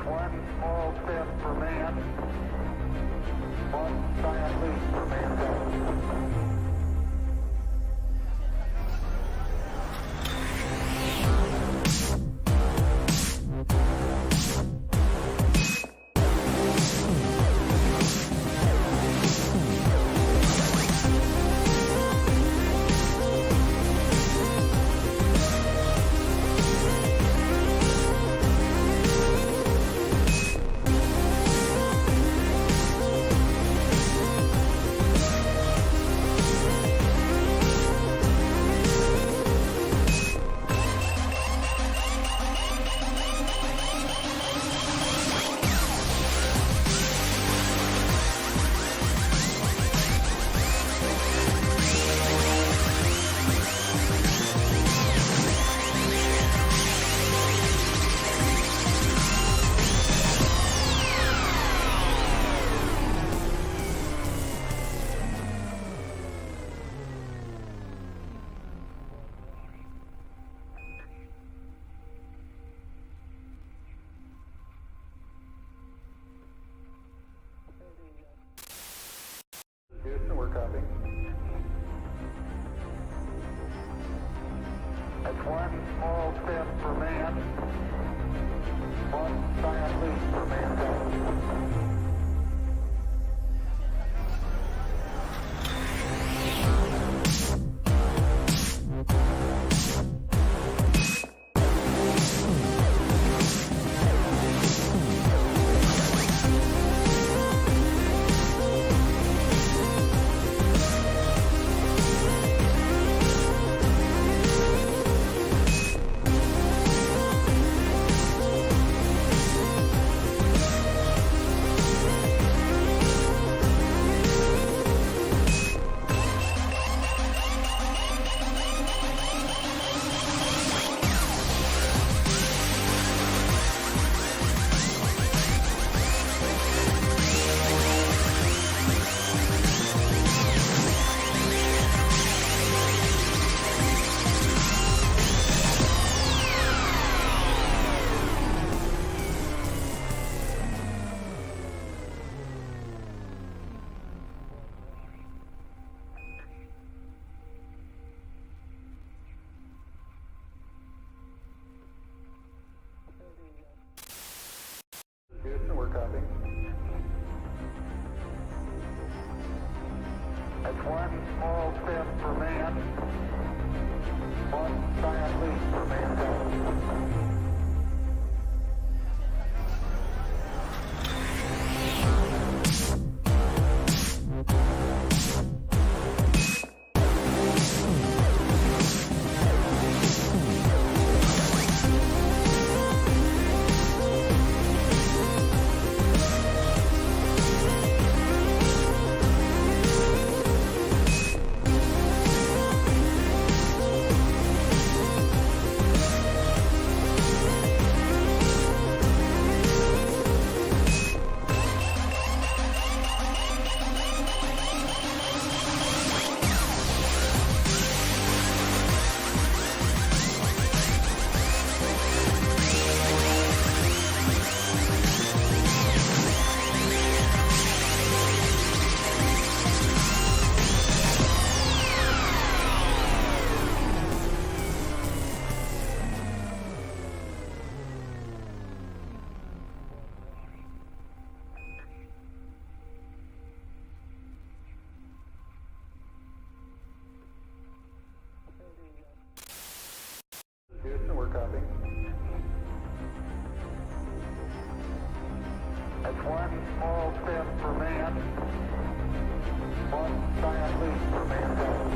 One small step for man, one giant leap for mankind. Houston, we're copying. That's one small step for man, one giant leap for mankind. Houston, we're copying. That's one small step for man, one giant leap for mankind. Houston, we're copying. That's one small step for man, one giant leap for mankind.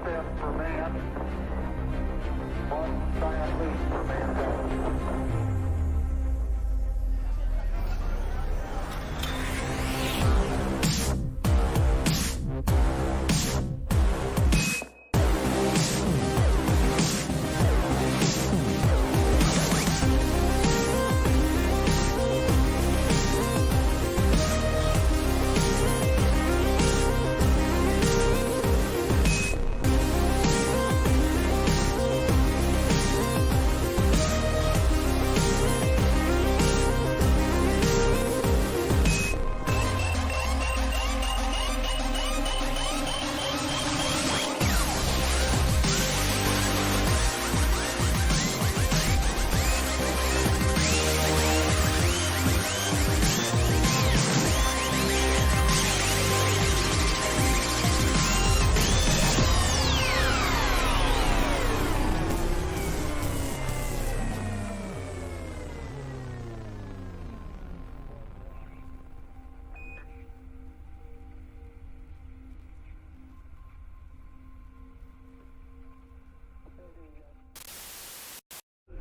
step for man, one giant leap for mankind.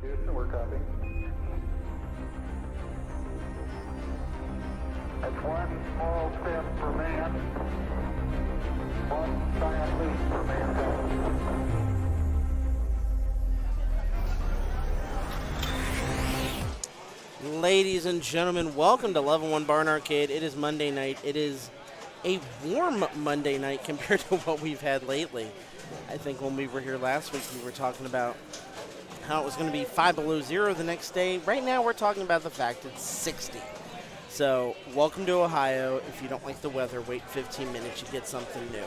Houston, we're copying. That's one small step for man, one giant leap for mankind. Ladies and gentlemen, welcome to Level 1 Barn Arcade. It is Monday night. It is a warm Monday night compared to what we've had lately. I think when we were here last week, we were talking about how it was going to be 5 below zero the next day. Right now, we're talking about the fact it's 60. So, welcome to Ohio. If you don't like the weather, wait 15 minutes. You get something new.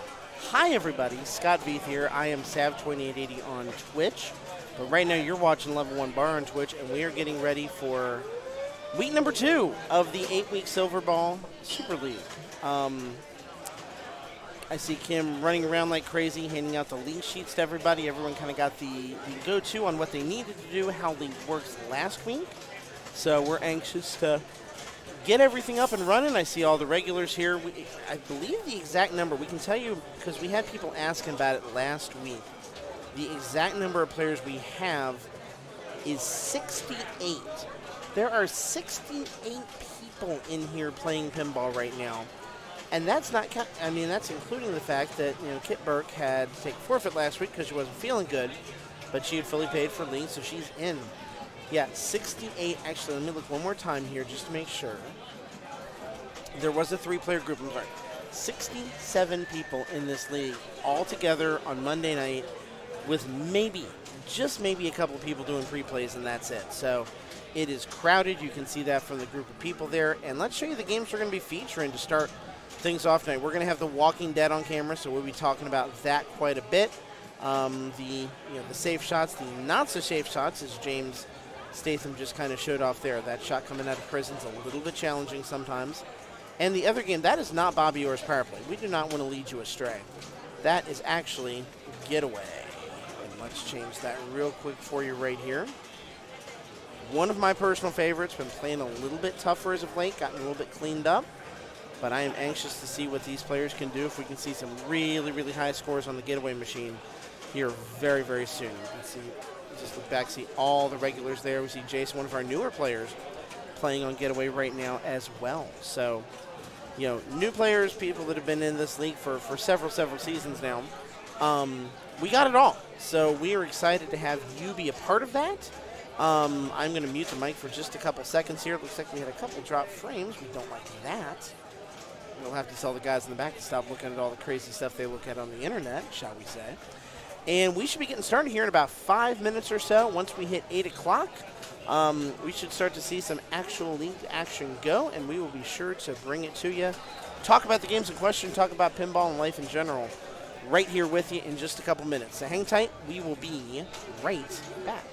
Hi, everybody. Scott Veith here. I am Sav2880 on Twitch. But right now, you're watching Level 1 Bar on Twitch, and we are getting ready for week number 2 of the 8-week Silverball Super League. I see Kim running around like crazy, handing out the league sheets to everybody. Everyone kind of got the go-to on what they needed to do, how league works last week. So we're anxious to get everything up and running. I see all the regulars here. I believe the exact number, we can tell you because we had people asking about it last week. The exact number of players we have is 68. There are 68 people in here playing pinball right now. And that's not, I mean, that's including the fact that, you know, Kit Burke had to take forfeit last week because she wasn't feeling good, but she had fully paid for league, so she's in. Yeah, 68. Actually, let me look one more time here just to make sure. There was a 3-player group. I'm sorry. 67 people in this league all together on Monday night with maybe, just maybe a couple of people doing pre-plays, and that's it. So it is crowded. You can see that from the group of people there. And let's show you the games we're going to be featuring to start things off tonight. We're going to have The Walking Dead on camera, so we'll be talking about that quite a bit. The safe shots, the not so safe shots, as James Statham just kind of showed off there. That shot coming out of prison is a little bit challenging sometimes. And the other game, that is not Bobby Orr's Power Play. We do not want to lead you astray. That is actually Getaway. And let's change that real quick for you right here. One of my personal favorites, been playing a little bit tougher as of late, gotten a little bit cleaned up. But I am anxious to see what these players can do if we can see some really, really high scores on the Getaway machine here very, very soon. You can see, just look back, see all the regulars there. We see Jason, one of our newer players, playing on Getaway right now as well. So, you know, new players, people that have been in this league for several seasons now. We got it all. So we are excited to have you be a part of that. I'm going to mute the mic for just a couple seconds here. It looks like we had a couple drop frames. We don't like that. We'll have to tell the guys in the back to stop looking at all the crazy stuff they look at on the internet, shall we say. And we should be getting started here in about 5 minutes or so. Once we hit 8 o'clock, we should start to see some actual league action go, and we will be sure to bring it to you. Talk about the games in question, talk about pinball and life in general, right here with you in just a couple minutes. So hang tight. We will be right back.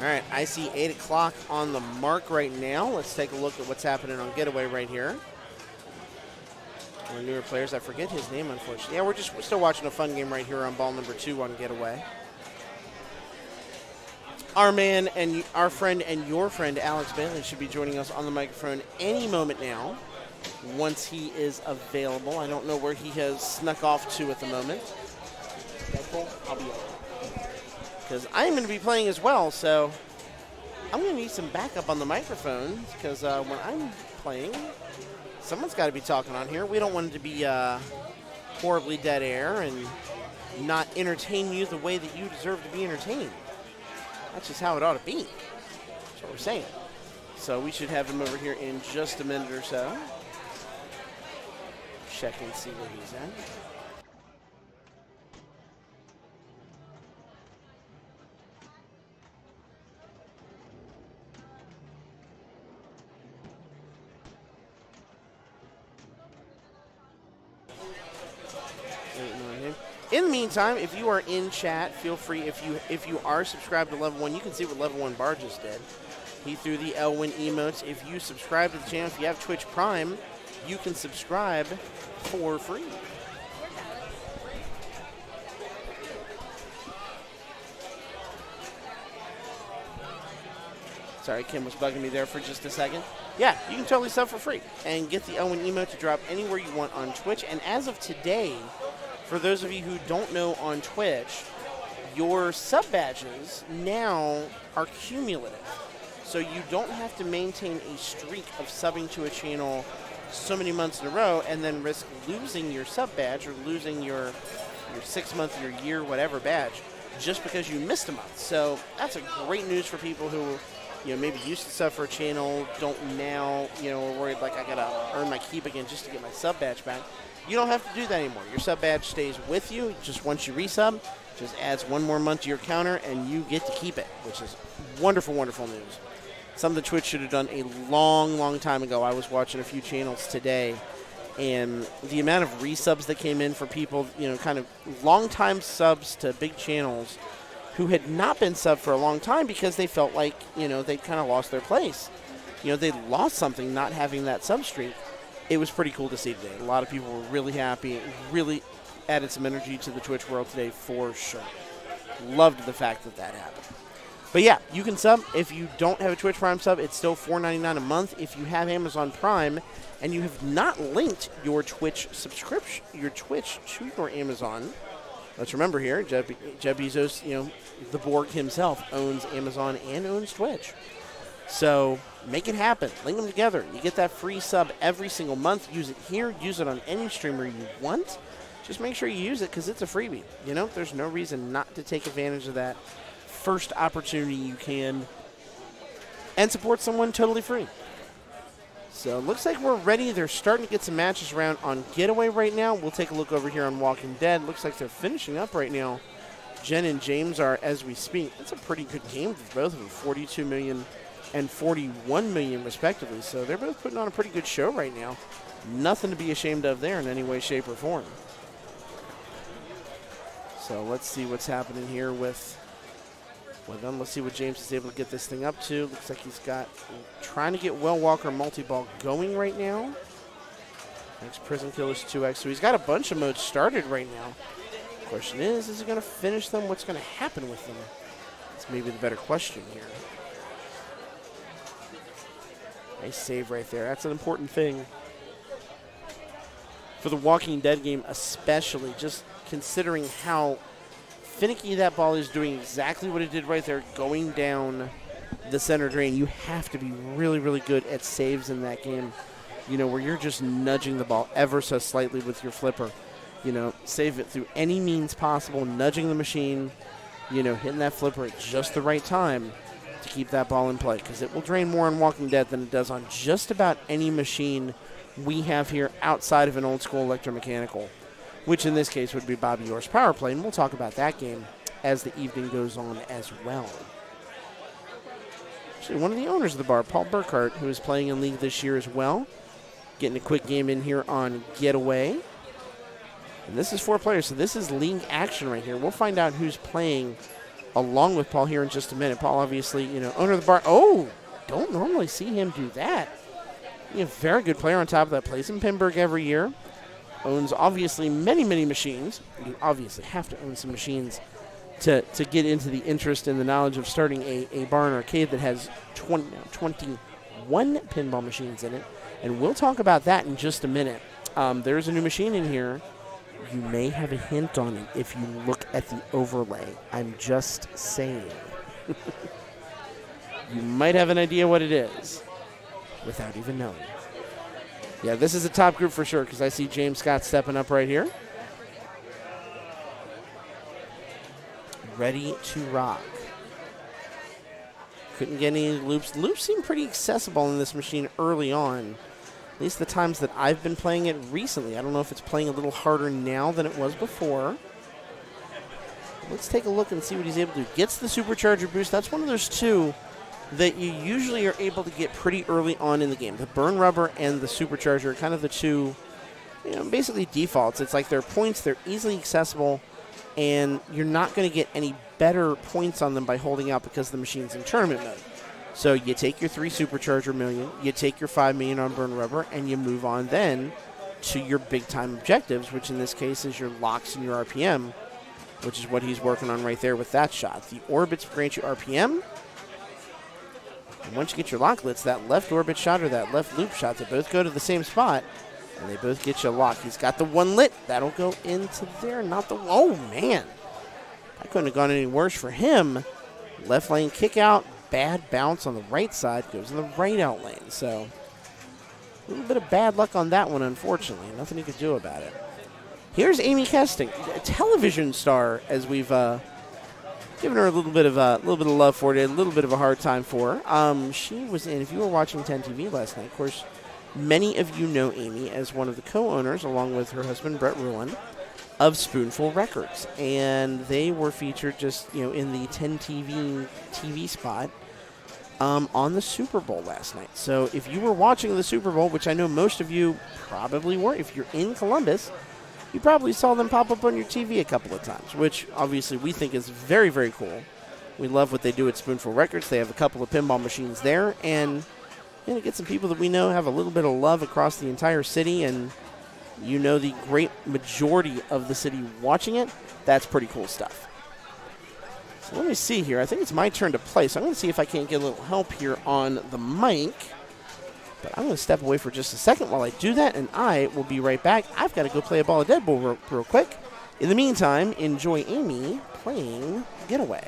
All right, I see 8 o'clock on the mark right now. Let's take a look at what's happening on Getaway right here. One of the newer players, I forget his name, unfortunately. Yeah, we're still watching a fun game right here on ball number 2 on Getaway. Our man and our friend and your friend, Alex Bailey, should be joining us on the microphone any moment now once he is available. I don't know where he has snuck off to at the moment. I'll be over. Because I'm going to be playing as well, so I'm going to need some backup on the microphone because when I'm playing, someone's got to be talking on here. We don't want it to be horribly dead air and not entertain you the way that you deserve to be entertained. That's just how it ought to be. That's what we're saying. So we should have him over here in just a minute or so. Check and see where he's at. In the meantime, if you are in chat, feel free. If you are subscribed to Level 1, you can see what Level 1 Bar just did. He threw the Elwin emotes. If you subscribe to the channel, if you have Twitch Prime, you can subscribe for free. Sorry, Kim was bugging me there for just a second. Yeah, you can totally sub for free and get the Elwin emote to drop anywhere you want on Twitch. And as of today, for those of you who don't know on Twitch, your sub badges now are cumulative. So you don't have to maintain a streak of subbing to a channel so many months in a row and then risk losing your sub badge or losing your 6 month, your year, whatever badge just because you missed a month. So that's a great news for people who, maybe used to sub for a channel, don't now, are worried like I gotta earn my keep again just to get my sub badge back. You don't have to do that anymore. Your sub badge stays with you. Just once you resub, just adds one more month to your counter, and you get to keep it, which is wonderful, wonderful news. Something Twitch should have done a long, long time ago. I was watching a few channels today, and the amount of resubs that came in for people, kind of long-time subs to big channels who had not been subbed for a long time because they felt like, they'd kind of lost their place. They lost something not having that sub streak. It was pretty cool to see today. A lot of people were really happy. It really added some energy to the Twitch world today for sure. Loved the fact that happened. But yeah, you can sub. If you don't have a Twitch Prime sub, it's still $4.99 a month. If you have Amazon Prime and you have not linked your Twitch subscription, your Twitch to your Amazon, let's remember here, Jeff Bezos, the Borg himself, owns Amazon and owns Twitch. So make it happen. Link them together. You get that free sub every single month. Use it here. Use it on any streamer you want. Just make sure you use it because it's a freebie. There's no reason not to take advantage of that first opportunity you can and support someone totally free. So it looks like we're ready. They're starting to get some matches around on Getaway right now. We'll take a look over here on Walking Dead. Looks like they're finishing up right now. Jen and James are as we speak. That's a pretty good game for both of them. 42 million and 41 million respectively. So they're both putting on a pretty good show right now. Nothing to be ashamed of there in any way, shape, or form. So let's see what's happening here with them. Let's see what James is able to get this thing up to. Looks like he's trying to get Well Walker multi-ball going right now. Next prison kill is 2x. So he's got a bunch of modes started right now. Question is he going to finish them? What's going to happen with them? That's maybe the better question here. Nice save right there. That's an important thing for the Walking Dead game, especially just considering how finicky that ball is, doing exactly what it did right there, going down the center drain. You have to be really, really good at saves in that game, where you're just nudging the ball ever so slightly with your flipper. Save it through any means possible, nudging the machine, hitting that flipper at just the right time to keep that ball in play, because it will drain more on Walking Dead than it does on just about any machine we have here outside of an old school electromechanical, which in this case would be Bobby Orr's Power Play, and we'll talk about that game as the evening goes on as well. Actually, one of the owners of the bar, Paul Burkhart, who is playing in League this year as well, getting a quick game in here on Getaway. And this is 4 players, so this is League action right here. We'll find out who's playing along with Paul here in just a minute. Paul, obviously, owner of the bar. Oh, don't normally see him do that. Very good player on top of that. Plays in Pinburg every year. Owns, obviously, many, many machines. You obviously have to own some machines to get into the interest and the knowledge of starting a bar and arcade that has 21 pinball machines in it. And we'll talk about that in just a minute. There's a new machine in here. You may have a hint on it if you look at the overlay. I'm just saying. You might have an idea what it is without even knowing. Yeah, this is a top group for sure because I see James Scott stepping up right here. Ready to rock. Couldn't get any loops. Loops seem pretty accessible in this machine early on. At least the times that I've been playing it recently. I don't know if it's playing a little harder now than it was before. Let's take a look and see what he's able to do. Gets the supercharger boost. That's one of those two that you usually are able to get pretty early on in the game. The burn rubber and the supercharger are kind of the two, basically defaults. It's like they're points, they're easily accessible, and you're not going to get any better points on them by holding out because the machine's in tournament mode. So you take your 3 supercharger million, you take your 5 million on burn rubber, and you move on then to your big time objectives, which in this case is your locks and your RPM, which is what he's working on right there with that shot. The orbits grant you RPM. And once you get your locklets, that left orbit shot or that left loop shot, they both go to the same spot, and they both get you a lock. He's got the one lit. That'll go into there, not the... Oh, man. That couldn't have gone any worse for him. Left lane kick out, bad bounce on the right side, goes in the right out lane. So a little bit of bad luck on that one, unfortunately. Nothing you could do about it. Here's Amy Kesting, a television star, as we've given her a little bit of love for it, a little bit of a hard time for her. She was in, if you were watching 10 TV last night, of course, many of you know Amy as one of the co-owners, along with her husband, Brett Ruin, of Spoonful Records. And they were featured just, in the 10 TV spot on the Super Bowl last night. So if you were watching the Super Bowl, which I know most of you probably were, if you're in Columbus, you probably saw them pop up on your TV a couple of times, which obviously we think is very, very cool. We love what they do at Spoonful Records. They have a couple of pinball machines there, and get some people that we know have a little bit of love across the entire city, and the great majority of the city watching it. That's pretty cool stuff. So let me see here. I think it's my turn to play, so I'm going to see if I can't get a little help here on the mic. But I'm going to step away for just a second while I do that, and I will be right back. I've got to go play a ball of Deadpool real quick. In the meantime, enjoy Amy playing Getaway.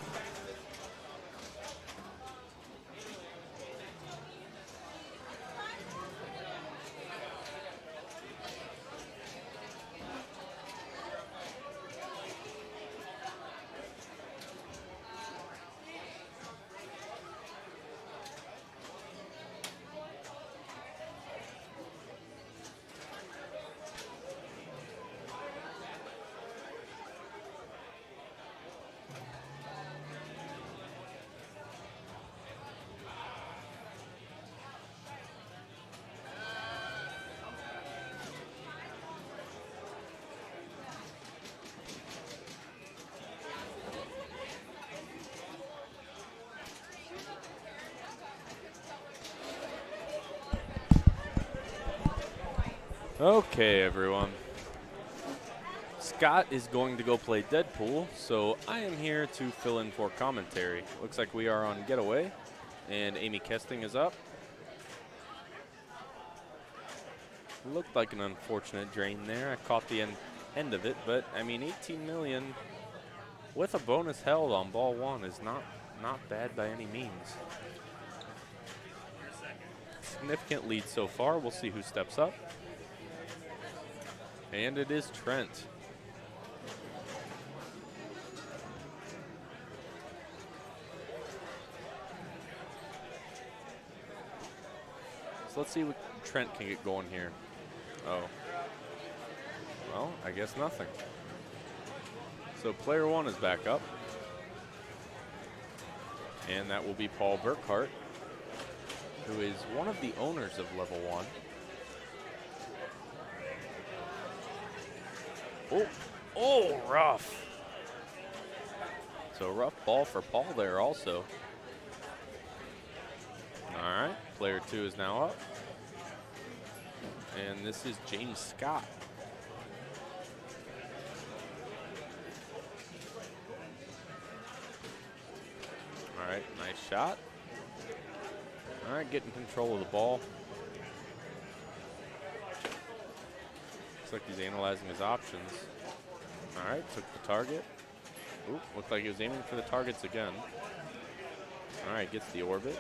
Okay, everyone. Scott is going to go play Deadpool, so I am here to fill in for commentary. Looks like we are on Getaway, and Amy Kesting is up. Looked like an unfortunate drain there. I caught the end of it, but I mean, 18 million with a bonus held on ball 1 is not bad by any means. Significant lead so far. We'll see who steps up. And it is Trent. So let's see what Trent can get going here. Oh. Well, I guess nothing. So player 1 is back up. And that will be Paul Burkhart, who is one of the owners of level 1. Oh, rough. So rough ball for Paul there also. All right, player 2 is now up. And this is James Scott. All right, nice shot. All right, getting control of the ball. Looks like he's analyzing his options. All right, took the target. Oop, looked like he was aiming for the targets again. All right, gets the orbit.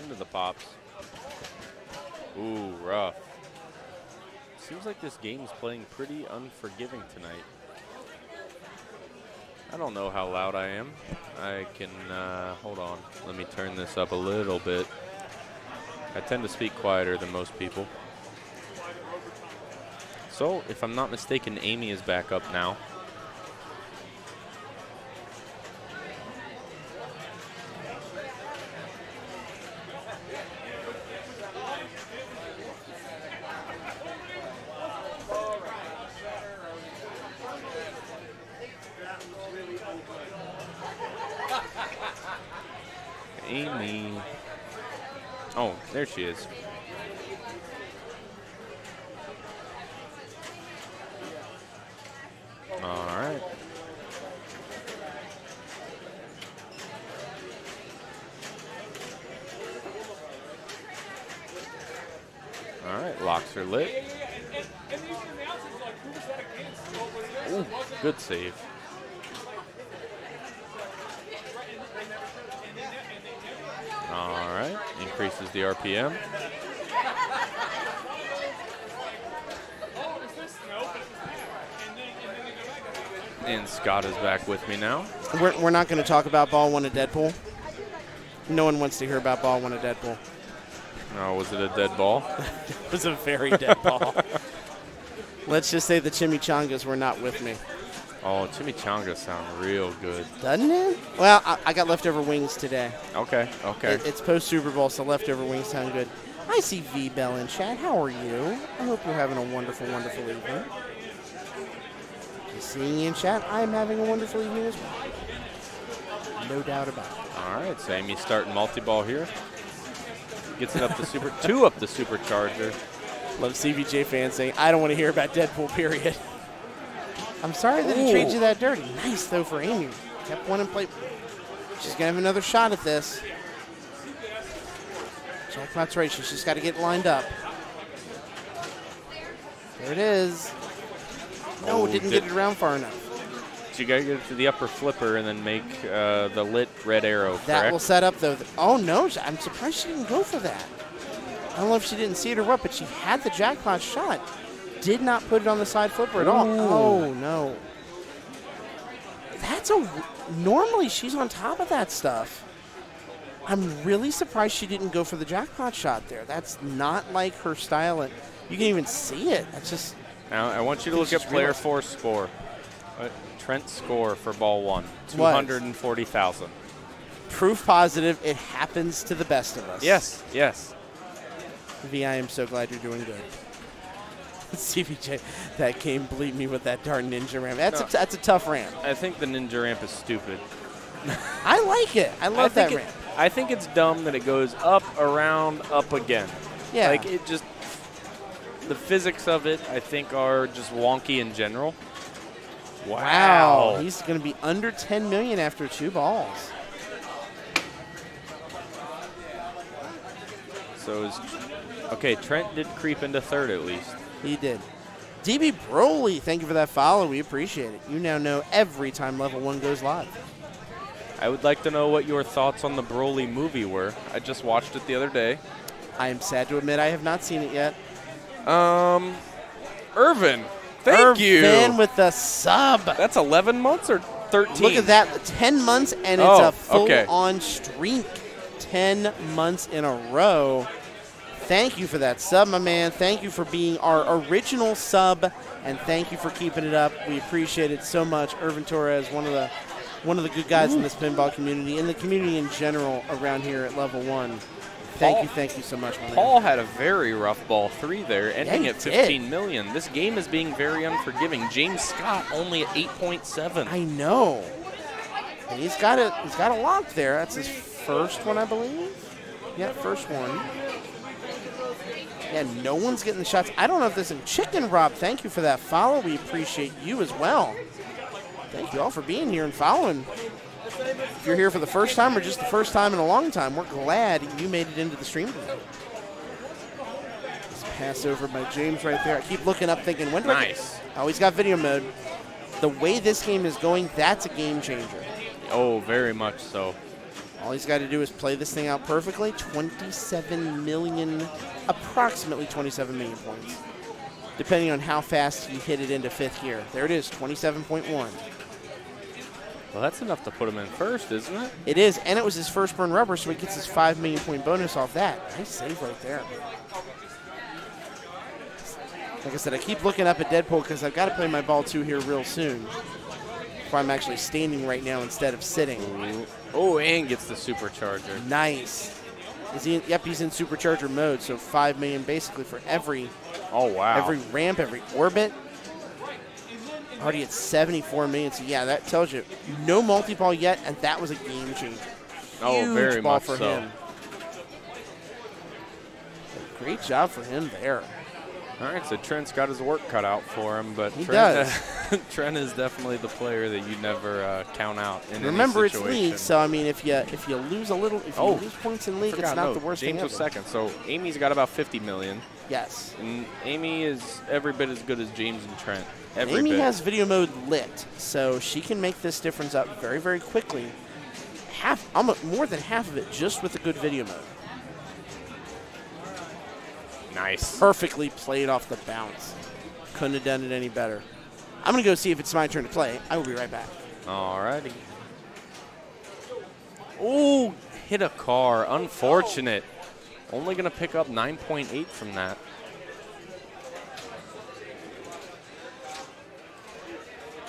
Into the pops. Ooh, rough. Seems like this game's playing pretty unforgiving tonight. I don't know how loud I am. I can, hold on. Let me turn this up a little bit. I tend to speak quieter than most people. So, if I'm not mistaken, Amy is back up now. Amy. Oh, there she is. All right. All right, locks are lit. Ooh, good save. All right, increases the RPM. And Scott is back with me now. We're not going to talk about ball one at Deadpool. No one wants to hear about ball one at Deadpool. Oh, was it a dead ball? It was a very dead ball. Let's just say the chimichangas were not with me. Oh, chimichangas sound real good. Doesn't it? Well, I got leftover wings today. Okay, okay. It's post Super Bowl, so leftover wings sound good. I see V Bell in chat. How are you? I hope you're having a wonderful, wonderful evening. Just seeing you in chat, I'm having a wonderful evening as well. No doubt about it. All right, so Amy's starting multi-ball here. Gets it up the two up the supercharger. Love CBJ fans saying, I don't want to hear about Deadpool, period. I'm sorry that he treated you that dirty. Nice, though, for Amy. Kept one in play. She's going to have another shot at this. Jackpot's right. She's just got to get lined up. There it is. No, didn't get it around far enough. So you got to get it to the upper flipper and then make the lit red arrow, correct? That will set up, though. Oh, no. I'm surprised she didn't go for that. I don't know if she didn't see it or what, but she had the jackpot shot. Did not put it on the side flipper at all. Oh, no. Normally she's on top of that stuff. I'm really surprised she didn't go for the jackpot shot there. That's not like her style. And you can even see it. That's just. Now, I want you to look at player 4's score. Trent's score for ball 1, 240,000. Proof positive it happens to the best of us. Yes, yes. V, I am so glad you're doing good. CBJ, that game bleed me with that darn ninja ramp. That's a tough ramp. I think the ninja ramp is stupid. I like it. I love that ramp. I think it's dumb that it goes up, around, up again. Yeah. Like, it just, the physics of it, I think, are just wonky in general. Wow. He's going to be under 10 million after 2 balls. So, okay, Trent did creep into third at least. He did. DB Broly, thank you for that follow. We appreciate it. You now know every time Level 1 goes live. I would like to know what your thoughts on the Broly movie were. I just watched it the other day. I am sad to admit I have not seen it yet. Irvin, thank you. Irvin with the sub. That's 11 months or 13? Look at that. 10 months, and it's a full-on streak. 10 months in a row. Thank you for that sub, my man. Thank you for being our original sub, and thank you for keeping it up. We appreciate it so much. Irvin Torres, one of the good guys in this pinball community, and the community in general around here at Level 1. Thank you so much, my man. Paul had a very rough ball 3 there, ending he at did. 15 million. This game is being very unforgiving. James Scott only at 8.7. I know. And he's got a lock there. That's his first one, I believe. Yeah, first one. Yeah, no one's getting the shots. I don't know if this is Chicken Rob. Thank you for that follow. We appreciate you as well. Thank you all for being here and following. If you're here for the first time or just the first time in a long time, we're glad you made it into the stream today. This pass over by James right there. I keep looking up thinking, when do I get... Oh, he's got video mode. The way this game is going, that's a game changer. Oh, very much so. All he's got to do is play this thing out perfectly. 27 million, approximately 27 million points, depending on how fast you hit it into fifth gear. There it is, 27.1. Well, that's enough to put him in first, isn't it? It is, and it was his first burn rubber, so he gets his 5 million point bonus off that. Nice save right there. Like I said, I keep looking up at Deadpool because I've got to play my ball 2 here real soon. Where I'm actually standing right now instead of sitting. Oh, and gets the supercharger. Nice. Is he? Yep, he's in supercharger mode, so 5 million basically for every. Oh, wow. Every ramp, every orbit. Already at 74 million, so yeah, that tells you no multi-ball yet, and that was a game changer. Oh, Huge very ball much for so. him. Great job for him there. All right, so Trent's got his work cut out for him, but He Trent, does. Trent is definitely the player that you never count out in Remember, any it's situation. league, so I mean, if you lose a little, if you lose points in league, it's not the worst James thing was ever. second, so Amy's got about 50 million. Yes. And Amy is every bit as good as James and Trent. Every Amy bit. has video mode lit, so she can make this difference up very, very quickly. Almost more than half of it just with a good video mode. Nice. Perfectly played off the bounce. Couldn't have done it any better. I'm going to go see if it's my turn to play. I will be right back. All righty. Ooh, hit a car. Unfortunate. Only going to pick up 9.8 from that.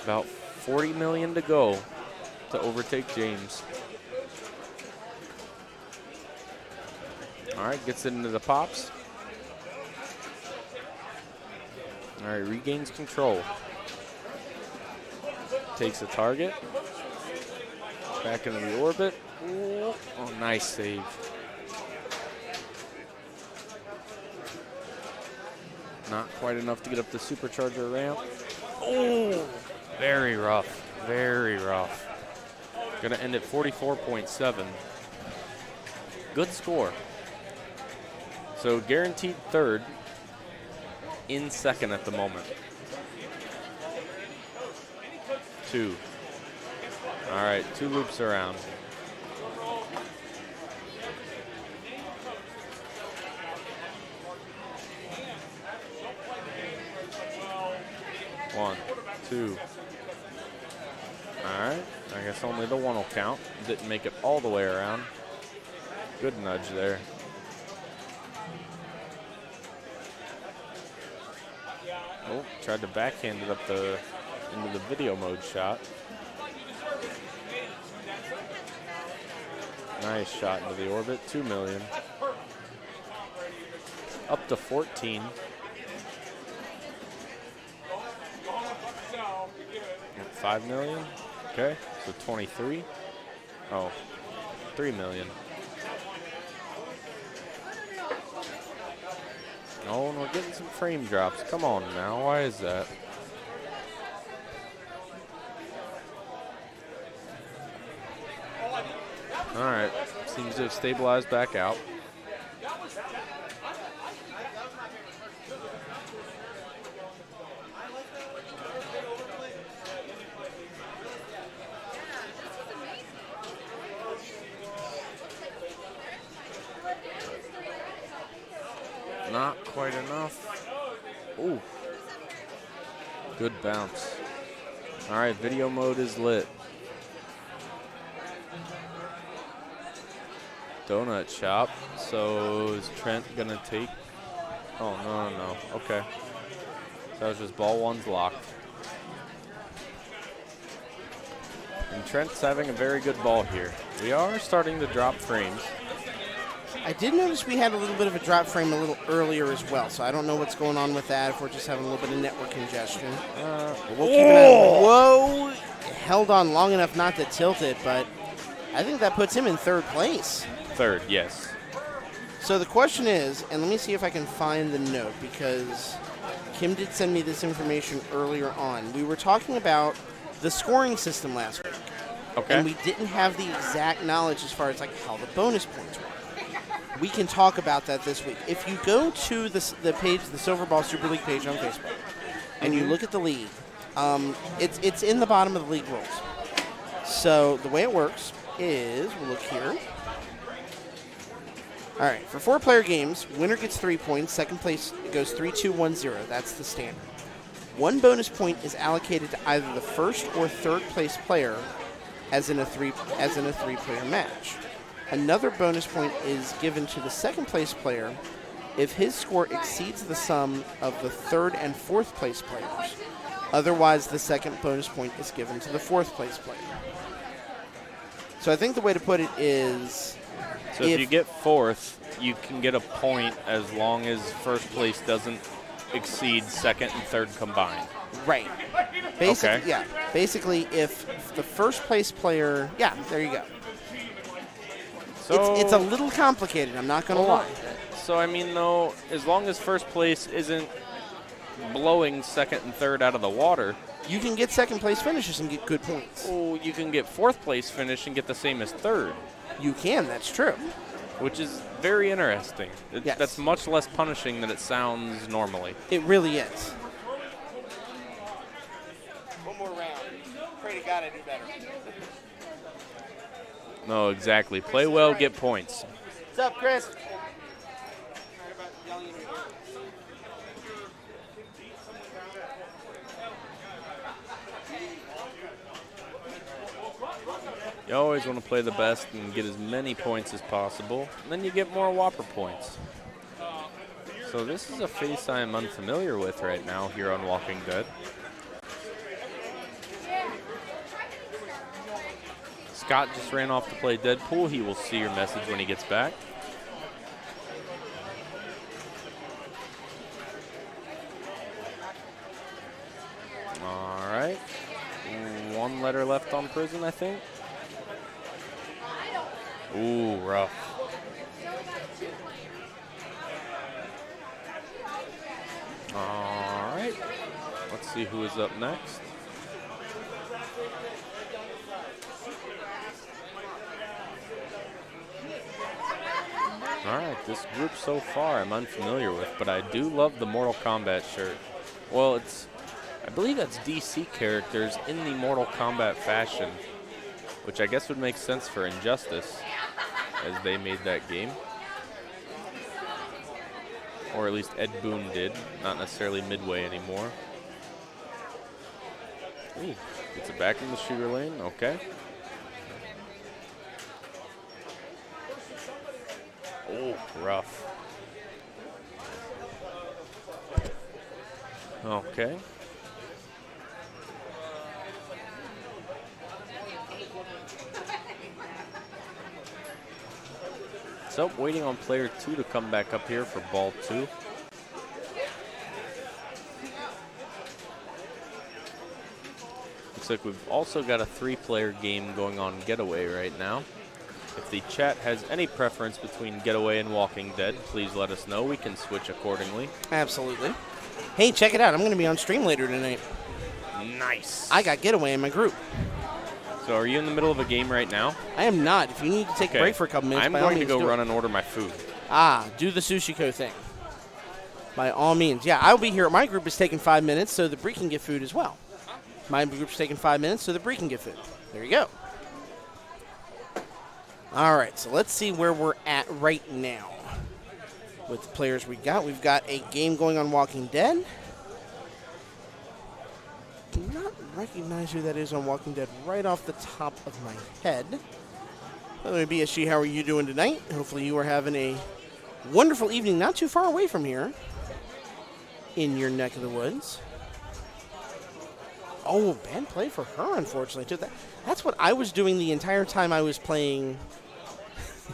About 40 million to go to overtake James. All right, gets it into the pops. All right, regains control. Takes a target. Back into the orbit. Ooh. Oh, nice save. Not quite enough to get up the supercharger ramp. Oh, very rough. Very rough. Going to end at 44.7. Good score. So guaranteed third. In second at the moment. 2. All right, 2 loops around. One, 2. All right, I guess only the one will count. Didn't make it all the way around. Good nudge there. Oh, tried to backhand it up into the video mode shot. Nice shot into the orbit, 2 million. Up to 14. And 5 million, okay, so 23. Oh, 3 million. Oh, and we're getting some frame drops. Come on now, why is that? All right, seems to have stabilized back out. Not quite enough. Ooh. Good bounce. All right, video mode is lit. Donut shop. So is Trent gonna take? Oh, no. Okay. So that was just ball 1's locked. And Trent's having a very good ball here. We are starting to drop frames. I did notice we had a little bit of a drop frame a little earlier as well, so I don't know what's going on with that, if we're just having a little bit of network congestion. We'll keep an eye. Whoa! Held on long enough not to tilt it, but I think that puts him in third place. Third, yes. So the question is, and let me see if I can find the note, because Kim did send me this information earlier on. We were talking about the scoring system last week. Okay. And we didn't have the exact knowledge as far as like how the bonus points work. We can talk about that this week. If you go to the page, the Silverball Super League page on Facebook, and you look at the league, it's in the bottom of the league rules. So the way it works is, we'll look here. All right, for 4-player games, winner gets 3 points. Second place goes 3-2-1-0. That's the standard. 1 bonus point is allocated to either the first or third place player, as in a three-player match. Another bonus point is given to the second place player if his score exceeds the sum of the third and fourth place players. Otherwise, the second bonus point is given to the fourth place player. So I think the way to put it is, so if you get fourth, you can get a point as long as first place doesn't exceed second and third combined. right. Basically, Okay. yeah. Basically, if the first place player, yeah, there you go. So It's a little complicated, I'm not going to lie. So, I mean, though, as long as first place isn't blowing second and third out of the water, You can get second place finishes and get good points. oh, you can get fourth place finish and get the same as third, You can, that's true. which is very interesting. Yes. That's much less punishing than it sounds normally. It really is. One more round. Pray to God I do better. No, exactly. Play well, get points. What's up, Chris? You always want to play the best and get as many points as possible, and then you get more Whopper points. So this is a face I am unfamiliar with right now here on Walking Dead. Scott just ran off to play Deadpool. He will see your message when he gets back. All right. 1 letter left on prison, I think. Ooh, rough. All right. Let's see who is up next. All right, this group so far I'm unfamiliar with, but I do love the Mortal Kombat shirt. Well, I believe that's DC characters in the Mortal Kombat fashion, which I guess would make sense for Injustice, as they made that game. Or at least Ed Boon did, not necessarily Midway anymore. Ooh, gets it back in the shooter lane, okay. Oh, rough. Okay. So, waiting on player 2 to come back up here for ball 2. Looks like we've also got a 3-player game going on Getaway right now. If the chat has any preference between Getaway and Walking Dead, please let us know. We can switch accordingly. Absolutely. Hey, check it out. I'm going to be on stream later tonight. Nice. I got Getaway in my group. So are you in the middle of a game right now? I am not. If you need to take a break for a couple minutes, I'm by all going to means, go do run it. and order my food. Do the Sushiko thing. By all means. Yeah, I'll be here. My group is taking 5 minutes so the Bree can get food as well. My group's taking 5 minutes so the Bree can get food. There you go. All right, so let's see where we're at right now with the players we got. We've got a game going on Walking Dead. Do not recognize who that is on Walking Dead right off the top of my head. Hello, BSG. How are you doing tonight? Hopefully you are having a wonderful evening not too far away from here in your neck of the woods. Oh, bad play for her, unfortunately, too. That's what I was doing the entire time I was playing.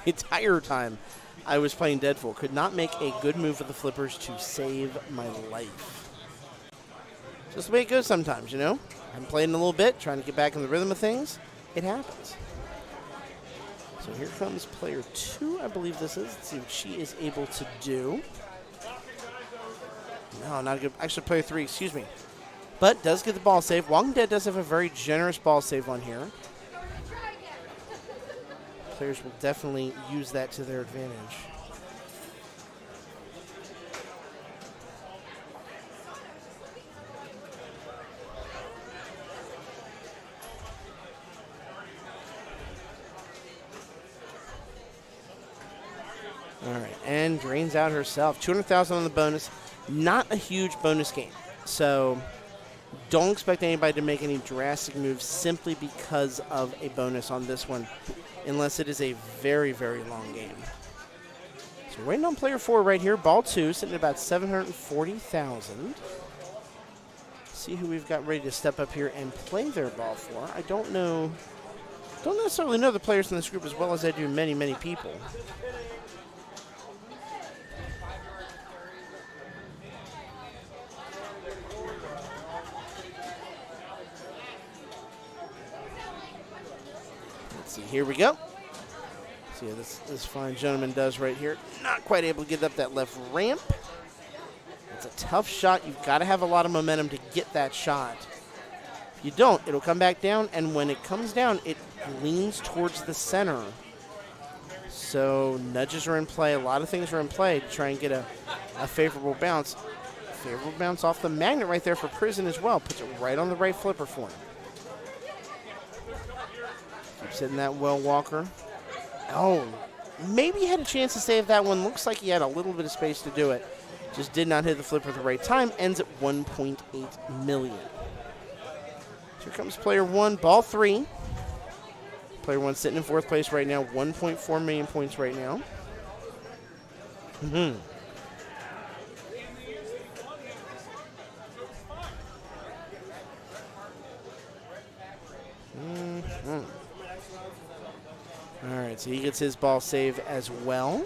The entire time I was playing Deadpool. Could not make a good move with the flippers to save my life. Just the way it goes sometimes, you know? I'm playing a little bit, trying to get back in the rhythm of things. It happens. So here comes player 2, I believe this is. Let's see what she is able to do. No, not a good. Actually, player 3, excuse me. But does get the ball save. Walking Dead does have a very generous ball save on here. Players will definitely use that to their advantage. All right, and drains out herself. 200,000 on the bonus. Not a huge bonus game. So don't expect anybody to make any drastic moves simply because of a bonus on this one, unless it is a very, very long game. So we're waiting on player 4 right here. Ball 2, sitting at about 740,000. See who we've got ready to step up here and play their ball for. I don't necessarily know the players in this group as well as I do many, many people. See, here we go. See how this fine gentleman does right here. Not quite able to get up that left ramp. It's a tough shot. You've got to have a lot of momentum to get that shot. If you don't, it'll come back down, and when it comes down, it leans towards the center. So nudges are in play. A lot of things are in play to try and get a favorable bounce. Favorable bounce off the magnet right there for Prison as well. Puts it right on the right flipper for him. Keeps hitting that well, Walker. Oh, maybe he had a chance to save that one. Looks like he had a little bit of space to do it. Just did not hit the flipper at the right time. Ends at 1.8 million. Here comes player 1, ball 3. Player 1 sitting in 4th place right now. 1.4 million points right now. All right, so he gets his ball save as well.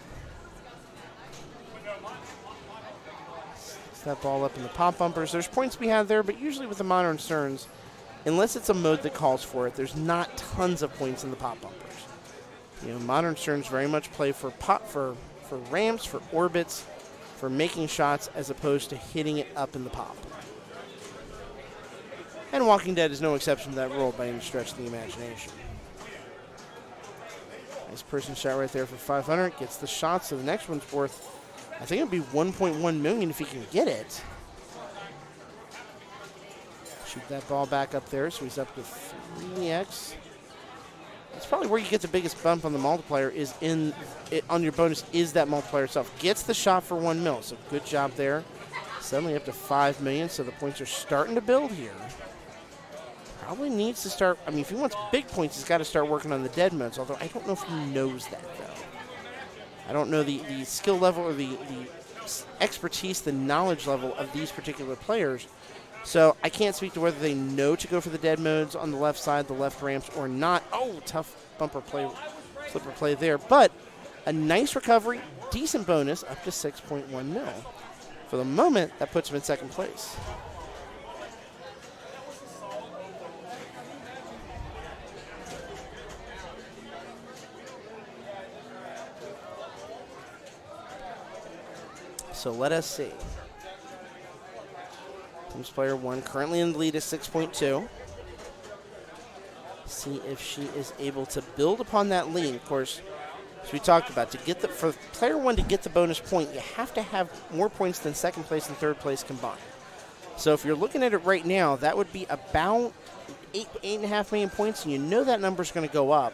Gets that ball up in the pop bumpers. There's points to be had there, but usually with the modern Sterns, unless it's a mode that calls for it, there's not tons of points in the pop bumpers. You know, modern Sterns very much play for ramps, for orbits, for making shots, as opposed to hitting it up in the pop. And Walking Dead is no exception to that rule by any stretch of the imagination. Nice person shot right there for 500. Gets the shot, so the next one's worth, I think it'd be 1.1 million if he can get it. Shoot that ball back up there, so he's up to 3x. That's probably where you get the biggest bump on the multiplier, is in it, on your bonus, is that multiplier itself. Gets the shot for 1 mil, so good job there. Suddenly up to 5 million, so the points are starting to build here. Probably needs to start, I mean, if he wants big points, he's got to start working on the dead modes, although I don't know if he knows that, though. I don't know the skill level or the expertise, the knowledge level of these particular players, so I can't speak to whether they know to go for the dead modes on the left side, the left ramps, or not. Oh, tough bumper play, flipper play there, but a nice recovery, decent bonus, up to 6.1 mil. For the moment, that puts him in 2nd place. So let us see. Comes player 1, currently in the lead is 6.2. See if she is able to build upon that lead. Of course, as we talked about, for player 1 to get the bonus point, you have to have more points than 2nd place and 3rd place combined. So if you're looking at it right now, that would be about 8.5 million points, and you know that number's going to go up.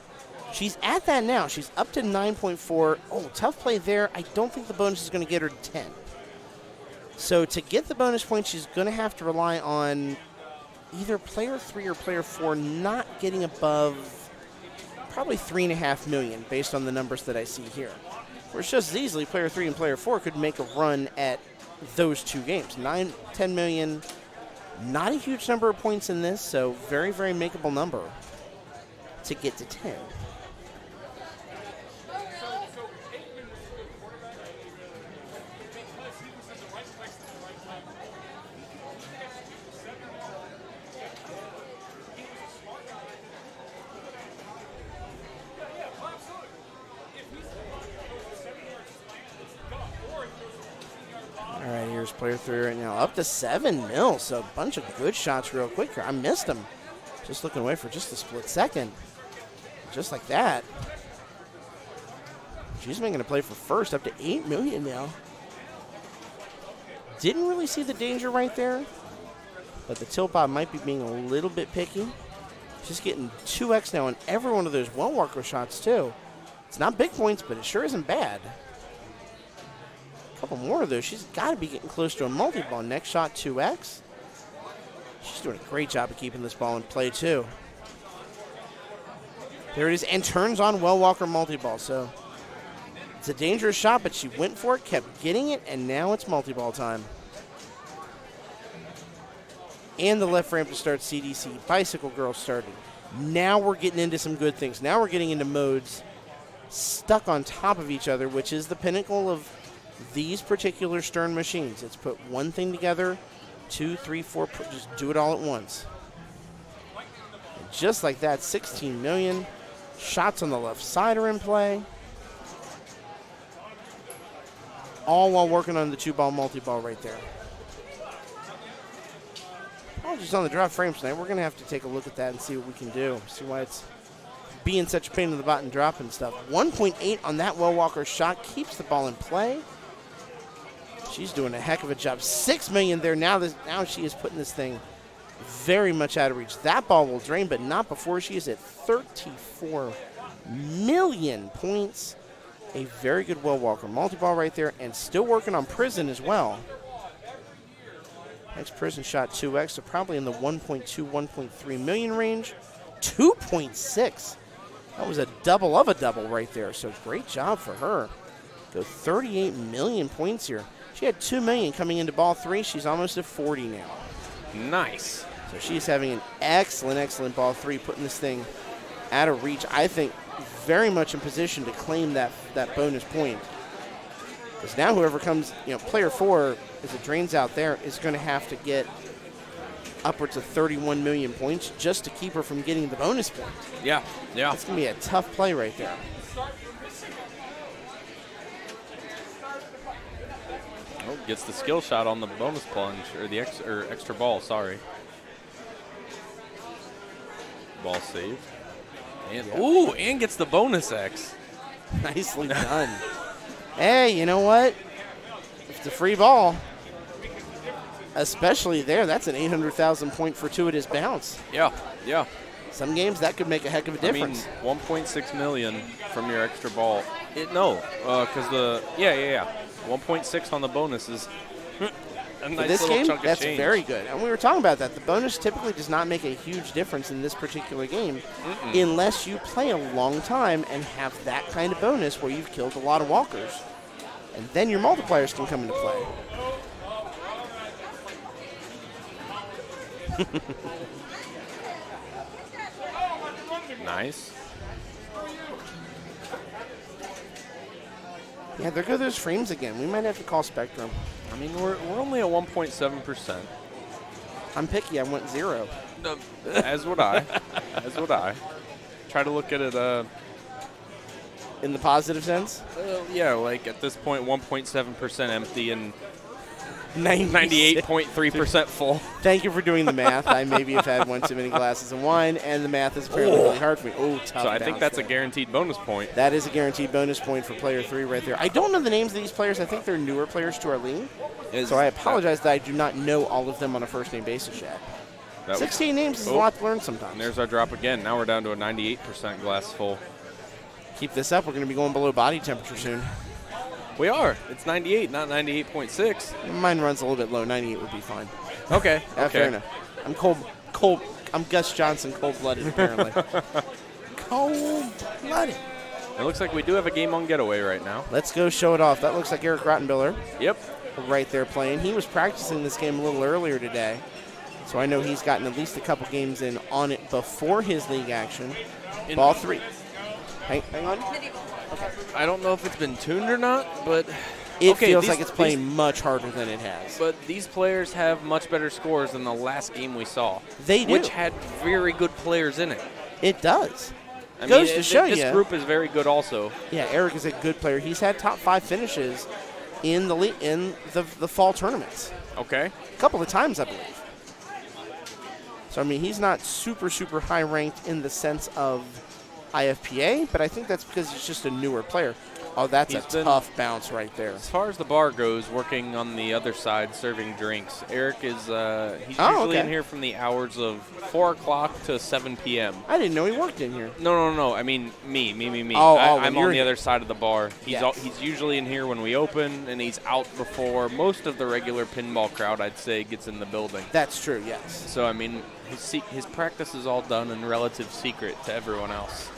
She's at that now. She's up to 9.4. Oh, tough play there. I don't think the bonus is going to get her to 10. So to get the bonus point, she's going to have to rely on either player 3 or player 4 not getting above probably 3.5 million based on the numbers that I see here. Whereas just as easily, player 3 and player 4 could make a run at those 2 games. 9, 10 million, not a huge number of points in this, so very, very makeable number to get to 10. player 3 right now. Up to 7 mil, so a bunch of good shots real quick here. I missed him. Just looking away for just a split second. Just like that. She's making a play for first, up to 8 million now. Didn't really see the danger right there, but the tilt bob might be being a little bit picky. She's getting 2x now on every one of those well walker shots too. It's not big points, but it sure isn't bad. A couple more of those. She's got to be getting close to a multi-ball. Next shot, 2x. She's doing a great job of keeping this ball in play too. There it is, and turns on well walker multi-ball. So it's a dangerous shot, but she went for it, kept getting it, and now it's multi-ball time. And the left ramp to start CDC. Bicycle Girl started. Now we're getting into some good things. Now we're getting into modes stuck on top of each other, which is the pinnacle of these particular Stern machines. It's put one thing together, 2, 3, 4, just do it all at once. And just like that, 16 million. Shots on the left side are in play. All while working on the 2-ball multi-ball right there. Apologies on the drop frames tonight. We're going to have to take a look at that and see what we can do. See why it's being such a pain in the butt and dropping stuff. 1.8 on that well walker shot. Keeps the ball in play. She's doing a heck of a job. 6 million there. Now she is putting this thing very much out of reach. That ball will drain, but not before she is at 34 million points. A very good well walker multi-ball right there, and still working on prison as well. Next prison shot 2x, so probably in the 1.2, 1.3 million range. 2.6. That was a double of a double right there, so great job for her. Go 38 million points here. She had 2 million coming into ball 3. She's almost at 40 now. Nice. So she's having an excellent, excellent ball 3, putting this thing out of reach. I think very much in position to claim that bonus point. Because now whoever comes, player 4, as it drains out there, is going to have to get upwards of 31 million points just to keep her from getting the bonus point. Yeah. It's going to be a tough play right there. Oh, gets the skill shot on the bonus plunge, or the extra ball, sorry. Ball saved. And, ooh, and gets the bonus X. Nicely done. Hey, you know what? If it's a free ball, especially there, that's an 800,000 point fortuitous bounce. Yeah. Some games that could make a heck of a difference. I mean, 1.6 million from your extra ball. Because the 1.6 on the bonus is a nice this little game, chunk of that's change. very good. And we were talking about that. The bonus typically does not make a huge difference in this particular game unless you play a long time and have that kind of bonus where you've killed a lot of walkers. And then your multipliers can come into play. Nice. Yeah, there go those frames again. We might have to call Spectrum. I mean, we're only at 1.7%. I'm picky. I want 0. As would I. Try to look at it. In the positive sense? Like at this point, 1.7% empty and 98. 98.3% full. Thank you for doing the math. I maybe have had one too many glasses of wine, and the math is apparently really hard for me. Oh, tough. So I think that's there. a guaranteed bonus point. That is a guaranteed bonus point for player 3 right there. I don't know the names of these players. I think they're newer players to our league. So I apologize that I do not know all of them on a first-name basis yet. 16 names is a lot to learn sometimes. And there's our drop again. Now we're down to a 98% glass full. Keep this up. We're going to be going below body temperature soon. We are. It's 98, not 98.6. Mine runs a little bit low. 98 would be fine. Okay. Fair enough. I'm cold. I'm Gus Johnson, cold-blooded, apparently. Cold-blooded. It looks like we do have a game on getaway right now. Let's go show it off. That looks like Eric Rottenbiller. Yep. Right there playing. He was practicing this game a little earlier today. So I know he's gotten at least a couple games in on it before his league action. Ball 3. Hang on. Okay. I don't know if it's been tuned or not, but it feels like it's playing much harder than it has. But these players have much better scores than the last game we saw. They do. Which had very good players in it. It does. I Goes mean, to show you. This group is very good also. Yeah, Eric is a good player. He's had top 5 finishes in the fall tournaments. Okay. A couple of times, I believe. So, I mean, he's not super, super high ranked in the sense of IFPA, but I think that's because he's just a newer player. Oh, that's He's a tough bounce right there. As far as the bar goes, working on the other side, serving drinks, Eric is he's Oh, usually okay. in here from the hours of 4 o'clock to 7 p.m. I didn't know he worked in here. No. I mean, me. Oh, I'm when you're on the in other side of the bar. Yes. He's usually in here when we open, and he's out before most of the regular pinball crowd, I'd say, gets in the building. That's true, yes. So, I mean, his practice is all done in relative secret to everyone else.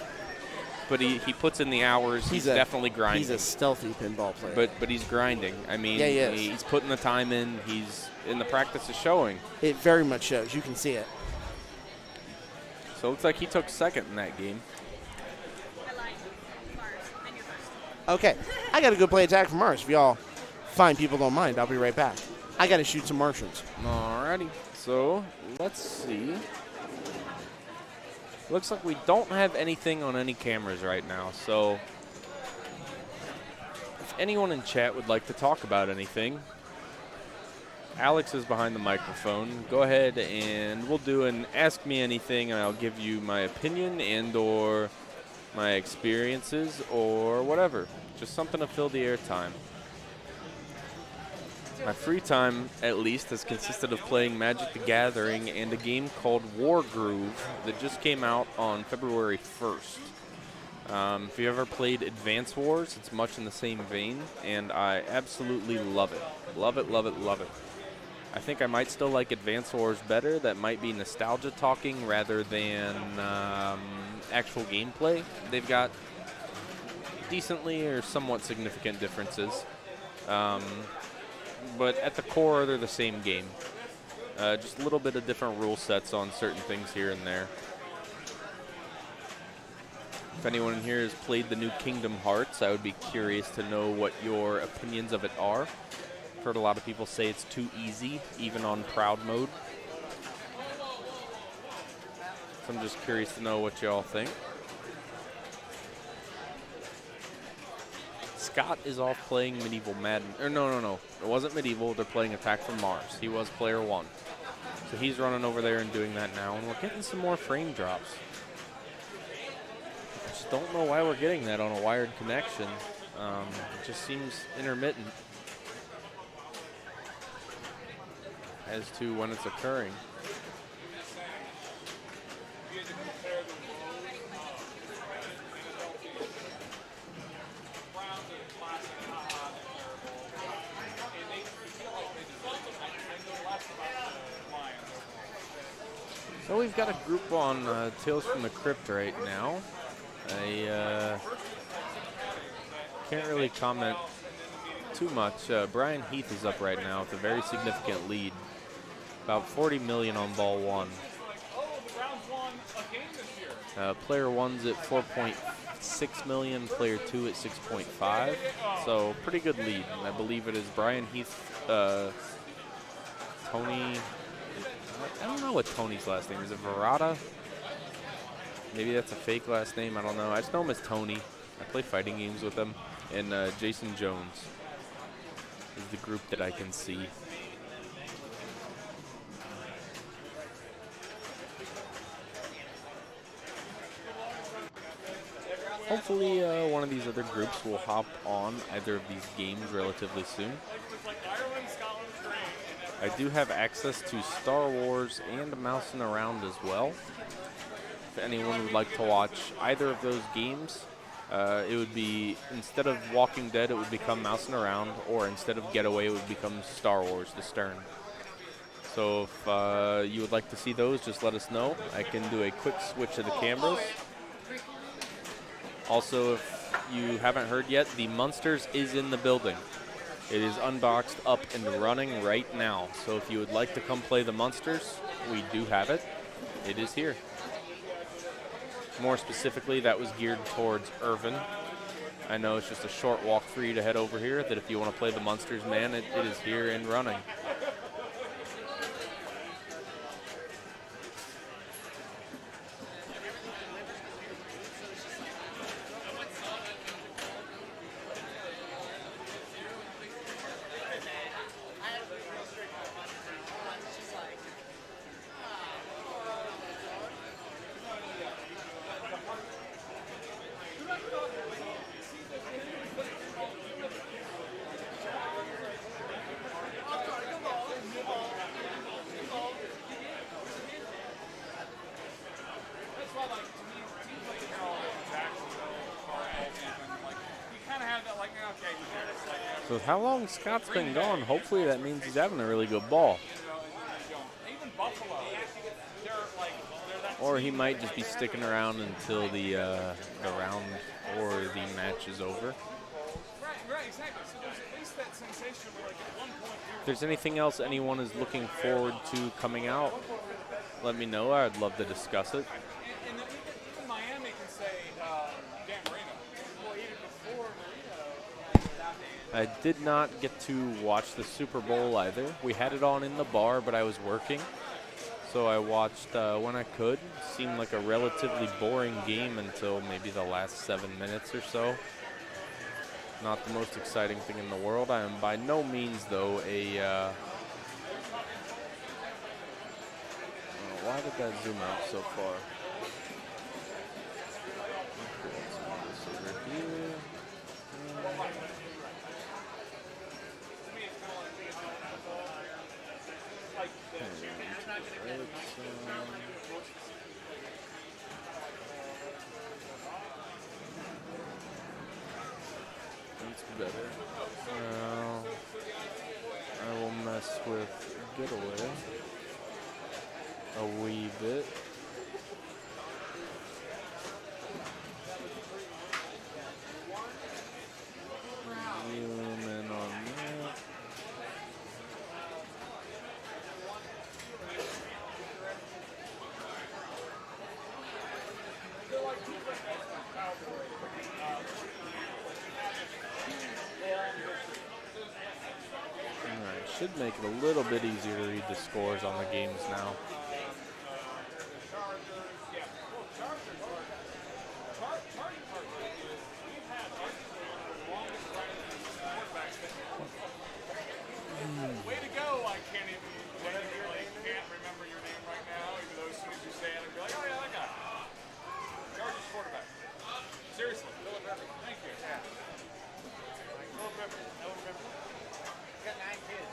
But he puts in the hours. He's definitely grinding. He's a stealthy pinball player. But he's grinding. I mean, Yeah, he is. he's putting the time in. The practice is showing. It very much shows. You can see it. So it looks like he took second in that game. Okay, I got to go play Attack from Mars. If y'all fine people don't mind, I'll be right back. I got to shoot some Martians. Alrighty. So let's see. Looks like we don't have anything on any cameras right now. So if anyone in chat would like to talk about anything, Alex is behind the microphone. Go ahead and we'll do an Ask Me Anything, and I'll give you my opinion and or my experiences or whatever. Just something to fill the airtime. My free time, at least, has consisted of playing Magic the Gathering and a game called War Groove that just came out on February 1st. If you ever played Advance Wars, it's much in the same vein, and I absolutely love it. Love it, love it, love it. I think I might still like Advance Wars better. That might be nostalgia talking rather than actual gameplay. They've got decently or somewhat significant differences. But at the core, they're the same game. Just a little bit of different rule sets on certain things here and there. If anyone in here has played the new Kingdom Hearts, I would be curious to know what your opinions of it are. I've heard a lot of people say it's too easy, even on Proud mode. So I'm just curious to know what y'all think. Scott is off playing Medieval Madden. Or no. It wasn't Medieval. They're playing Attack from Mars. He was player 1. So he's running over there and doing that now. And we're getting some more frame drops. I just don't know why we're getting that on a wired connection. It just seems intermittent as to when it's occurring. So we've got a group on Tales from the Crypt right now. I can't really comment too much. Brian Heath is up right now with a very significant lead. About 40 million on ball 1. Player 1's at 4.6 million, player 2 at 6.5. So pretty good lead. And I believe it is Brian Heath, Tony. I don't know what Tony's last name is. It Verada? Maybe that's a fake last name. I don't know. I just know him as Tony. I play fighting games with him. And Jason Jones is the group that I can see. Hopefully one of these other groups will hop on either of these games relatively soon. I do have access to Star Wars and Mousing Around as well. If anyone would like to watch either of those games, it would be, instead of Walking Dead, it would become Mousing Around, or instead of Getaway, it would become Star Wars, The Stern. So if you would like to see those, just let us know. I can do a quick switch of the cameras. Also, if you haven't heard yet, the Munsters is in the building. It is unboxed, up, and running right now. So if you would like to come play the Munsters, we do have it. It is here. More specifically, that was geared towards Irvin. I know it's just a short walk for you to head over here, that if you want to play the Munsters, man, it is here and running. So with how long Scott's been gone, hopefully that means he's having a really good ball. Or he might just be sticking around until the round or the match is over. If there's anything else anyone is looking forward to coming out, let me know. I'd love to discuss it. And even Miami can say Dan Marino. I did not get to watch the Super Bowl either. We had it on in the bar, but I was working. So I watched when I could. Seemed like a relatively boring game until maybe the last 7 minutes or so. Not the most exciting thing in the world. I am by no means, though, a... why did that zoom out so far? Over here. That's better. Now, I will mess with getaway a wee bit. Zoom in on that. Alright, should make it a little bit easier to read the scores on the games now. Way to go! I can't even. Can't remember your name right now, even though as soon as you say it, I'd be like, oh yeah, that guy. Chargers quarterback. Seriously, Philip Rivers. Thank you. Yeah. Philip Rivers. Philip Rivers. Got 9 kids.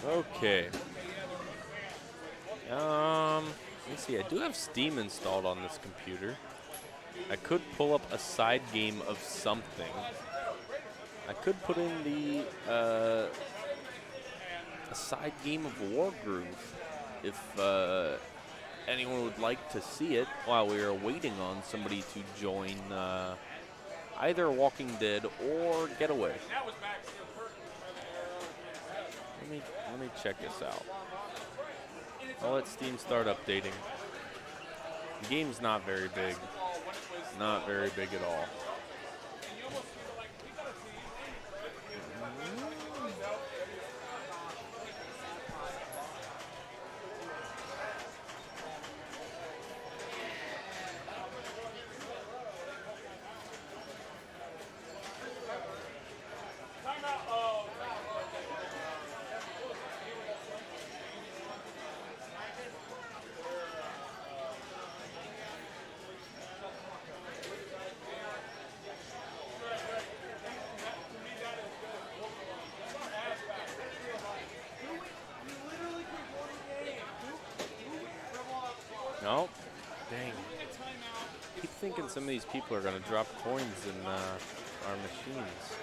Okay. Let's see. I do have Steam installed on this computer. I could pull up a side game of something. I could put in the a side game of Wargroove if anyone would like to see it while we are waiting on somebody to join either Walking Dead or Getaway. Let me check this out. I'll let Steam start updating. The game's not very big. Not very big at all. No. Dang. I keep thinking some of these people are going to drop coins in our machines.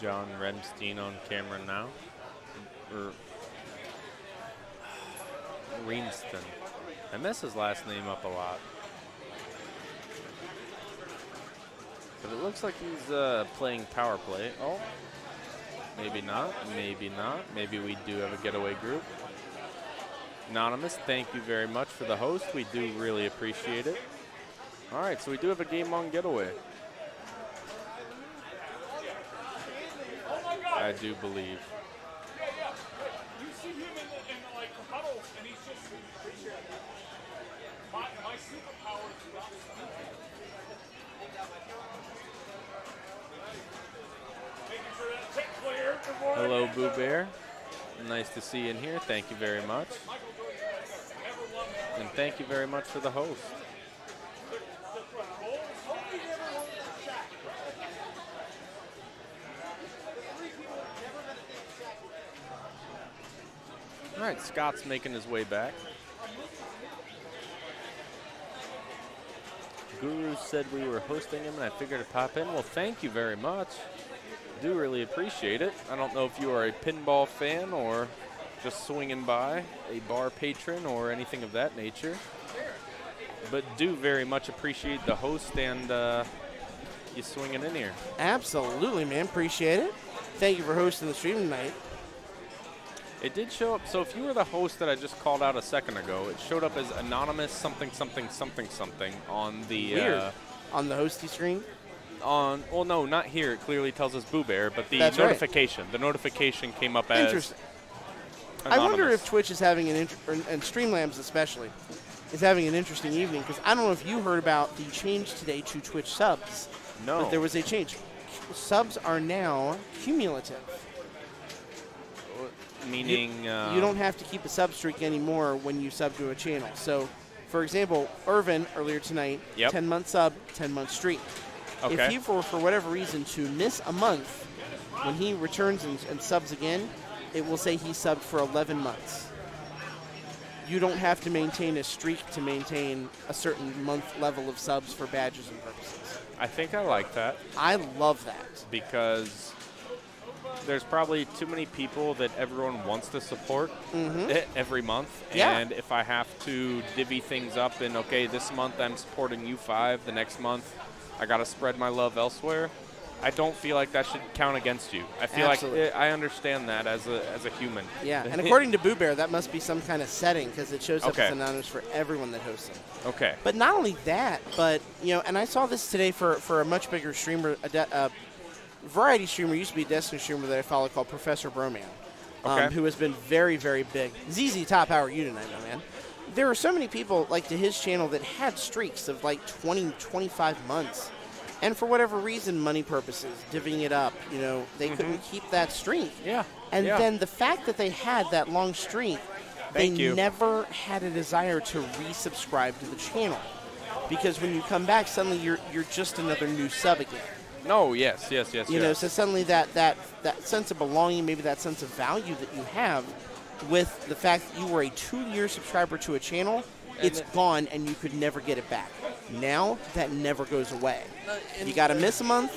John Remstein on camera now. Or Reenston. I mess his last name up a lot. But it looks like he's playing power play. Oh, maybe not, maybe not. Maybe we do have a getaway group. Anonymous, thank you very much for the host. We do really appreciate it. All right, so we do have a game on getaway. I do believe. Yeah. You see him in the like huddles, and he's just my superpower is not making sure that check clear. Good morning. Hello, Boo Bear. Nice to see you in here. Thank you very much. And thank you very much for the host. All right, Scott's making his way back. Guru said we were hosting him, and I figured to pop in. Well, thank you very much. Do really appreciate it. I don't know if you are a pinball fan or just swinging by, a bar patron or anything of that nature. But do very much appreciate the host and you swinging in here. Absolutely, man. Appreciate it. Thank you for hosting the stream tonight. It did show up. So if you were the host that I just called out a second ago, it showed up as anonymous something on the Weird. On the hosty screen? well, no, not here. It clearly tells us Boo Bear, but the That's right. notification. The notification came up as Interesting. anonymous. I wonder if Twitch is having and Streamlabs especially, is having an interesting evening, because I don't know if you heard about the change today to Twitch subs. No. But there was a change. Subs are now cumulative. Meaning You don't have to keep a sub streak anymore when you sub to a channel. So, for example, Irvin earlier tonight, Yep. 10-month sub, 10-month streak. Okay. If he, for whatever reason, to miss a month, when he returns and subs again, it will say he subbed for 11 months. You don't have to maintain a streak to maintain a certain month level of subs for badges and purposes. I think I like that I love that. because there's probably too many people that everyone wants to support every month. Yeah. And if I have to divvy things up in, okay, this month I'm supporting you 5, the next month I got to spread my love elsewhere, I don't feel like that should count against you. I feel Absolutely. like I understand that as a human. Yeah, and according to Boo Bear, that must be some kind of setting because it shows up Okay. as anonymous for everyone that hosts it. Okay. But not only that, but, you know, and I saw this today for a much bigger streamer, a variety streamer, used to be a Destiny streamer that I follow called Professor Broman, Okay. who has been very, very big. ZZ Top, how are you tonight, my man? There are so many people, like, to his channel that had streaks of, like, 20, 25 months. And for whatever reason, money purposes, divvying it up, you know, they couldn't keep that streak. Yeah. And yeah. then the fact that they had that long streak, Thank they you. never had a desire to resubscribe to the channel. Because when you come back, suddenly you're just another new sub again. No, yes. You know, so suddenly that sense of belonging, maybe that sense of value that you have with the fact that you were a 2-year subscriber to a channel, it's gone and you could never get it back. Now, that never goes away. You got to miss a month,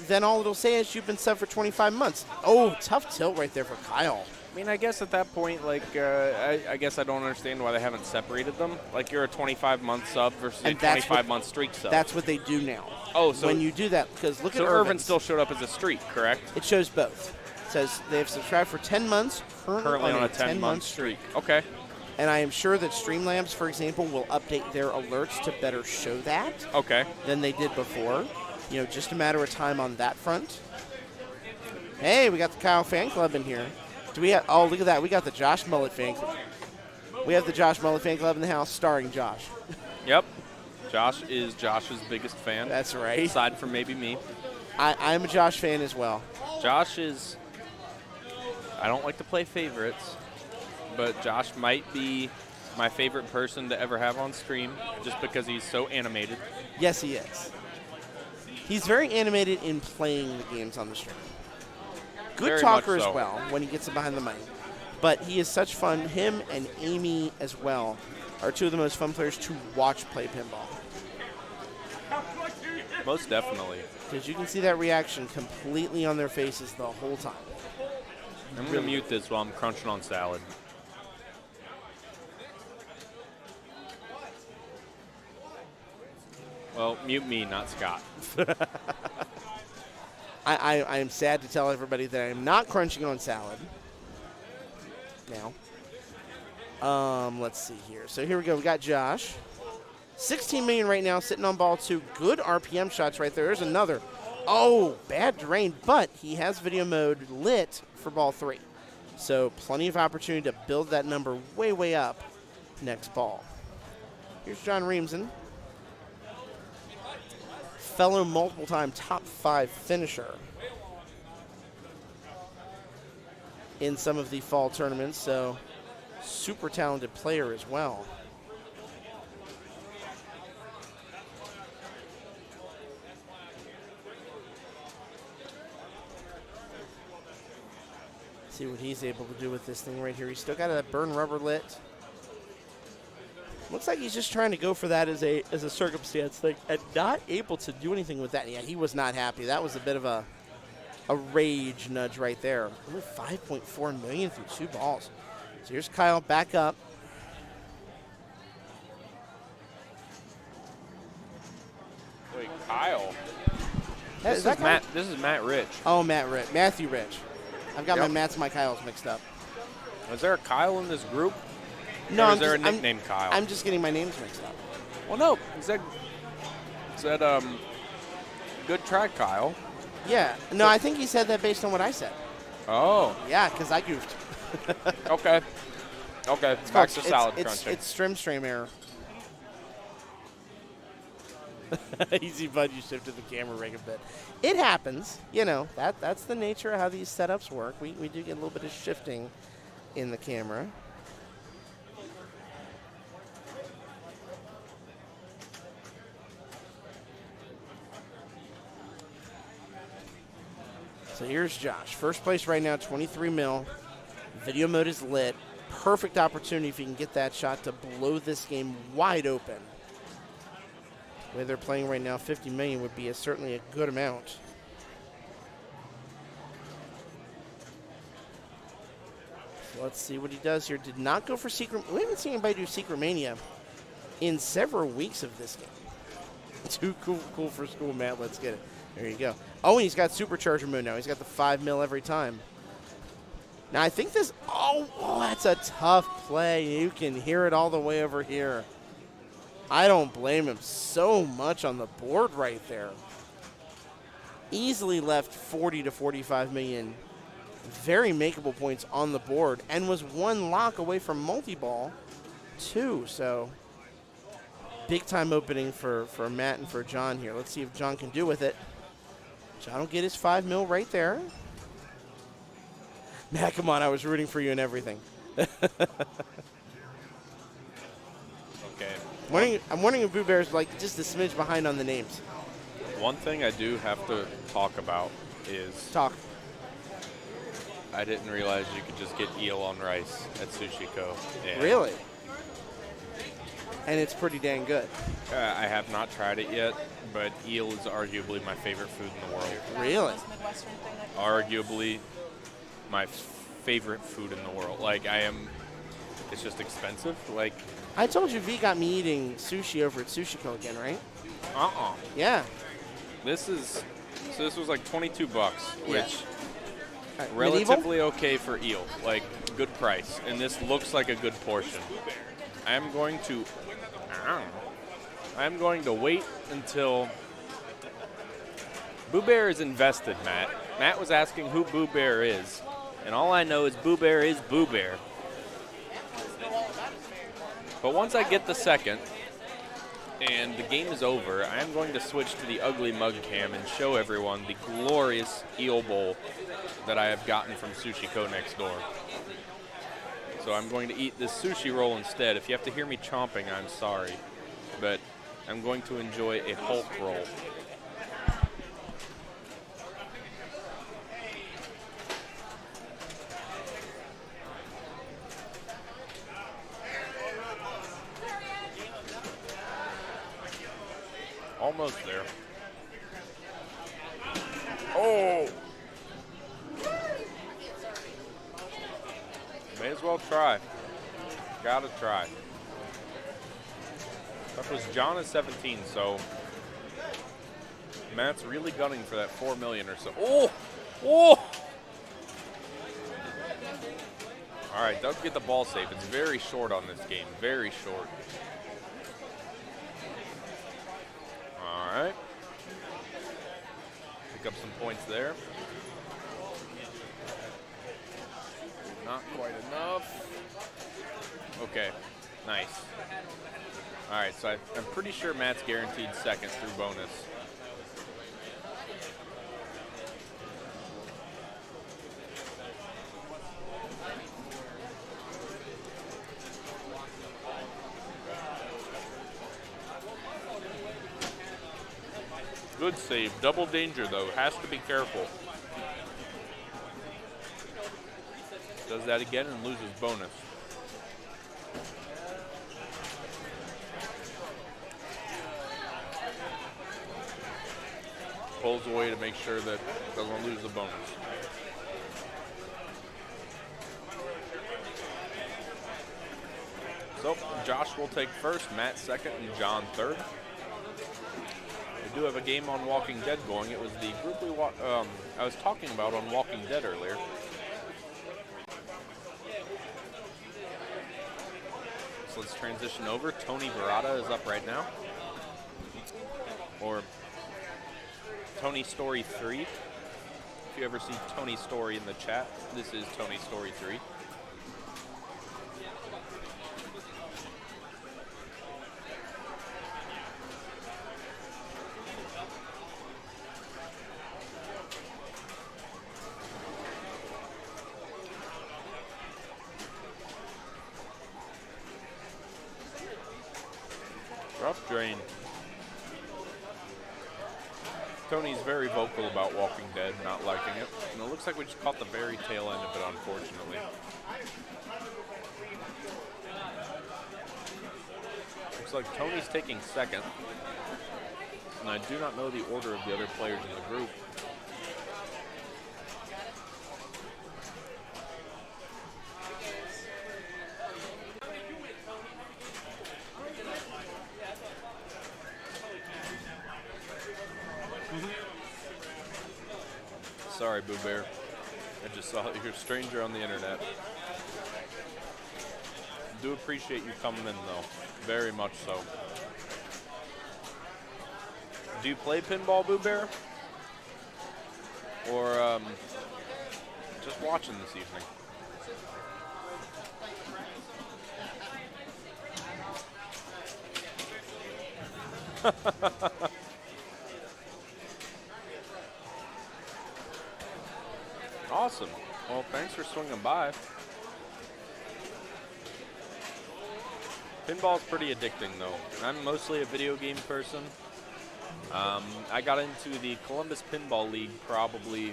then all it'll say is you've been subbed for 25 months. Oh, tough tilt right there for Kyle. I mean, I guess at that point, like, I guess I don't understand why they haven't separated them. Like, you're a 25-month sub versus a 25-month streak sub. That's what they do now. Oh, so when you do that, because look at so Irvin. Irvin still showed up as a streak, correct? It shows both. It says they have subscribed for 10 months, currently on a 10-month streak. Okay. And I am sure that Streamlabs, for example, will update their alerts to better show that Okay. than they did before. You know, just a matter of time on that front. Hey, we got the Kyle fan club in here. Do we have? Oh, look at that. We got the Josh Mullet fan club. We have the Josh Mullet fan club in the house, starring Josh. Yep. Josh is Josh's biggest fan. That's right. Aside from maybe me. I'm a Josh fan as well. Josh is, I don't like to play favorites, but Josh might be my favorite person to ever have on stream just because he's so animated. Yes, he is. He's very animated in playing the games on the stream. Good Very talker much so. as well when he gets behind the mic. But he is such fun. Him and Amy as well are two of the most fun players to watch play pinball. How do I do here? Most definitely. Because you can see that reaction completely on their faces the whole time. I'm going to mute this while I'm crunching on salad. Well, mute me, not Scott. I am sad to tell everybody that I am not crunching on salad now. Let's see here. So here we go. We got Josh. 16 million right now, sitting on ball 2. Good RPM shots right there. There's another. Oh, bad drain, but he has video mode lit for ball 3. So plenty of opportunity to build that number way, way up next ball. Here's John Reamson. Fellow multiple-time top 5 finisher in some of the fall tournaments, so super talented player as well. See what he's able to do with this thing right here. He's still got that burn rubber lit. Looks like he's just trying to go for that as a circumstance thing and not able to do anything with that. Yeah, he was not happy. That was a bit of a rage nudge right there. Only 5.4 million through 2 balls. So here's Kyle back up. Wait, Kyle? Hey, This that is Matt. This is Matt Rich. Oh, Matthew Rich. I've got Yep. my Matts and my Kyles mixed up. Was there a Kyle in this group? No, or I'm is there just, a nickname Kyle? I'm just getting my names mixed up. Well, no. Good try, Kyle. Yeah. No, I think he said that based on what I said. Oh. Yeah, because I goofed. Okay. Okay. Back to salad it's, crunching. It's stream error. Easy bud, you shifted the camera rig a bit. It happens. You know, that's the nature of how these setups work. We do get a little bit of shifting in the camera. So here's Josh. First place right now, 23 mil. Video mode is lit. Perfect opportunity if you can get that shot to blow this game wide open. The way they're playing right now, 50 million would be certainly a good amount. So let's see what he does here. Did not go for Secret. We haven't seen anybody do Secret Mania in several weeks of this game. Too cool for school, Matt. Let's get it. There you go. Oh, and he's got Supercharger mode now. He's got the 5 mil every time. Now, I think this... Oh, that's a tough play. You can hear it all the way over here. I don't blame him so much on the board right there. Easily left 40 to 45 million. Very makeable points on the board. And was 1 lock away from multi-ball, too. So, big-time opening for Matt and for John here. Let's see if John can do with it. John will get his 5 mil right there. Matt, come on, I was rooting for you and everything. Okay. I'm wondering if Boo Bear's like just a smidge behind on the names. One thing I do have to talk about is Talk. I didn't realize you could just get eel on rice at Sushi Co. And Really? And it's pretty dang good. I have not tried it yet, but eel is arguably my favorite food in the world. Really? Arguably my favorite food in the world. Like, it's just expensive. Like, I told you V got me eating sushi over at Sushi Co. again, right? Yeah. This was like 22 bucks, Yeah. which Right. relatively okay for eel. Like, good price. And this looks like a good portion. I'm going to wait until Boo Bear is invested, Matt. Matt was asking who Boo Bear is, and all I know is Boo Bear is Boo Bear. But once I get the second and the game is over, I am going to switch to the ugly mug cam and show everyone the glorious eel bowl that I have gotten from Sushi Co. next door. So I'm going to eat this sushi roll instead. If you have to hear me chomping, I'm sorry. But I'm going to enjoy a Hulk roll. Almost there. try. Gotta try. That was John at 17, so Matt's really gunning for that 4 million or so. Oh! Oh! All right, Doug get the ball safe. It's very short on this game, very short. All right. Pick up some points there. Not quite enough. Okay, nice. All right, so I'm pretty sure Matt's guaranteed second through bonus. Good save. Double danger, though. Has to be careful. Does that again and loses bonus. Pulls away to make sure that doesn't lose the bonus. So Josh will take first, Matt second, and John third. We do have a game on Walking Dead going. It was the group I was talking about on Walking Dead earlier. So let's transition over. Tony Barada is up right now. Or Tony Story 3. If you ever see Tony Story in the chat, this is Tony Story 3. Rough drain. Tony's very vocal about Walking Dead, not liking it. And it looks like we just caught the very tail end of it, unfortunately. Looks like Tony's taking second. And I do not know the order of the other players in the group. Sorry, Boo Bear. I just saw that you're a stranger on the internet. Do appreciate you coming in, though. Very much so. Do you play pinball, Boo Bear? Or just watching this evening? Awesome. Well, thanks for swinging by. Pinball's pretty addicting, though. I'm mostly a video game person. I got into the Columbus Pinball League probably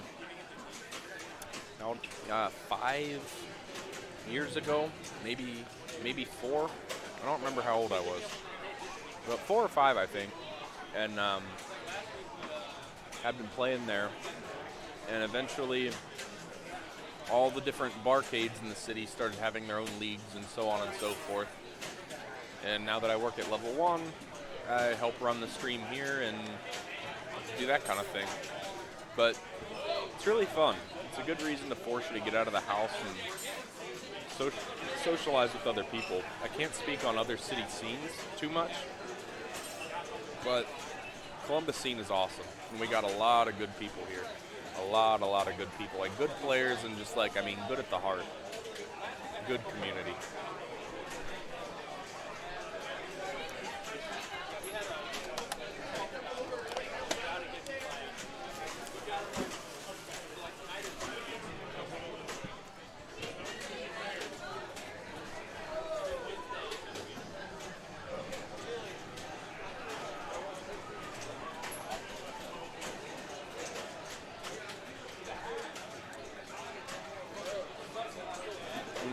5 years ago, maybe 4. I don't remember how old I was, but 4 or 5, I think. And I've been playing there, and eventually all the different barcades in the city started having their own leagues and so on and so forth. And now that I work at level 1, I help run the stream here and do that kind of thing. But it's really fun. It's a good reason to force you to get out of the house and socialize with other people. I can't speak on other city scenes too much, but Columbus scene is awesome. And we got a lot of good people here. A lot of good people. Like good players and just like, good at the heart. Good community.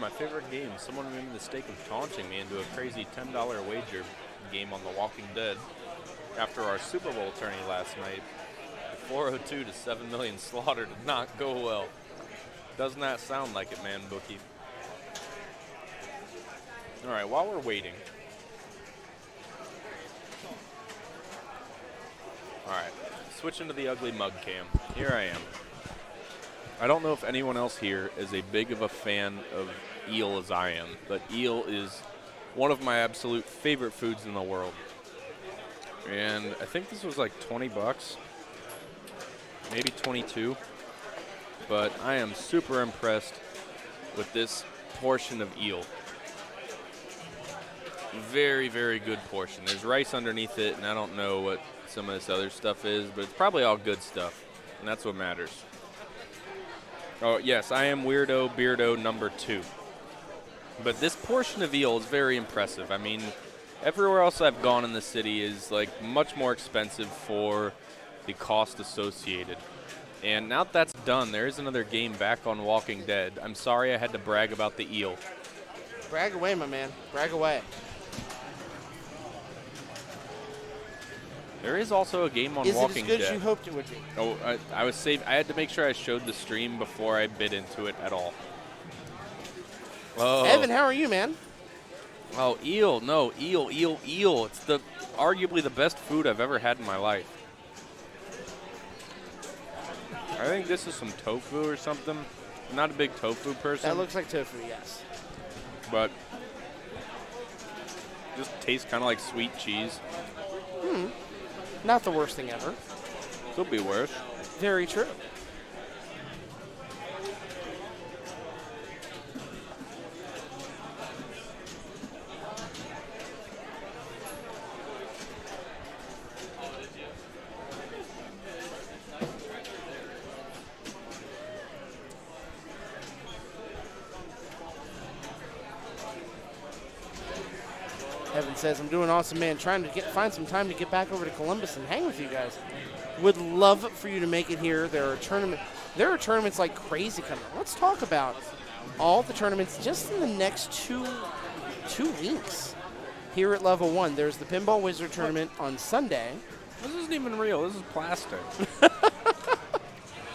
My favorite game, someone made the mistake of taunting me into a crazy $10 wager game on The Walking Dead after our Super Bowl tourney last night. The 402 to 7 million slaughter did not go well. Doesn't that sound like it, man, bookie? All right, while we're waiting. All right, switching to the ugly mug cam. Here I am. I don't know if anyone else here is a big of a fan of eel as I am, but eel is one of my absolute favorite foods in the world. And I think this was like 20 bucks, maybe 22. But I am super impressed with this portion of eel. Very, very good portion. There's rice underneath it, and I don't know what some of this other stuff is, but it's probably all good stuff, and that's what matters. Oh, yes, I am Weirdo Beardo number 2. But this portion of eel is very impressive. I mean, everywhere else I've gone in the city is like much more expensive for the cost associated. And now that that's done, there is another game back on Walking Dead. I'm sorry I had to brag about the eel. Brag away, my man. Brag away. There is also a game on Is it Walking as good Dead. as you hoped it would be? Oh, I was saved. I had to make sure I showed the stream before I bit into it at all. Oh. Evan, how are you, man? Oh, eel. No, eel. It's arguably the best food I've ever had in my life. I think this is some tofu or something. I'm not a big tofu person. That looks like tofu, yes. But just tastes kind of like sweet cheese. Not the worst thing ever. Could be worse. Very true. Evan says, I'm doing awesome, man. Trying to find some time to get back over to Columbus and hang with you guys. Would love for you to make it here. There are tournaments like crazy coming up. Let's talk about all the tournaments just in the next two weeks here at Level 1. There's the Pinball Wizard Tournament on Sunday. This isn't even real. This is plastic.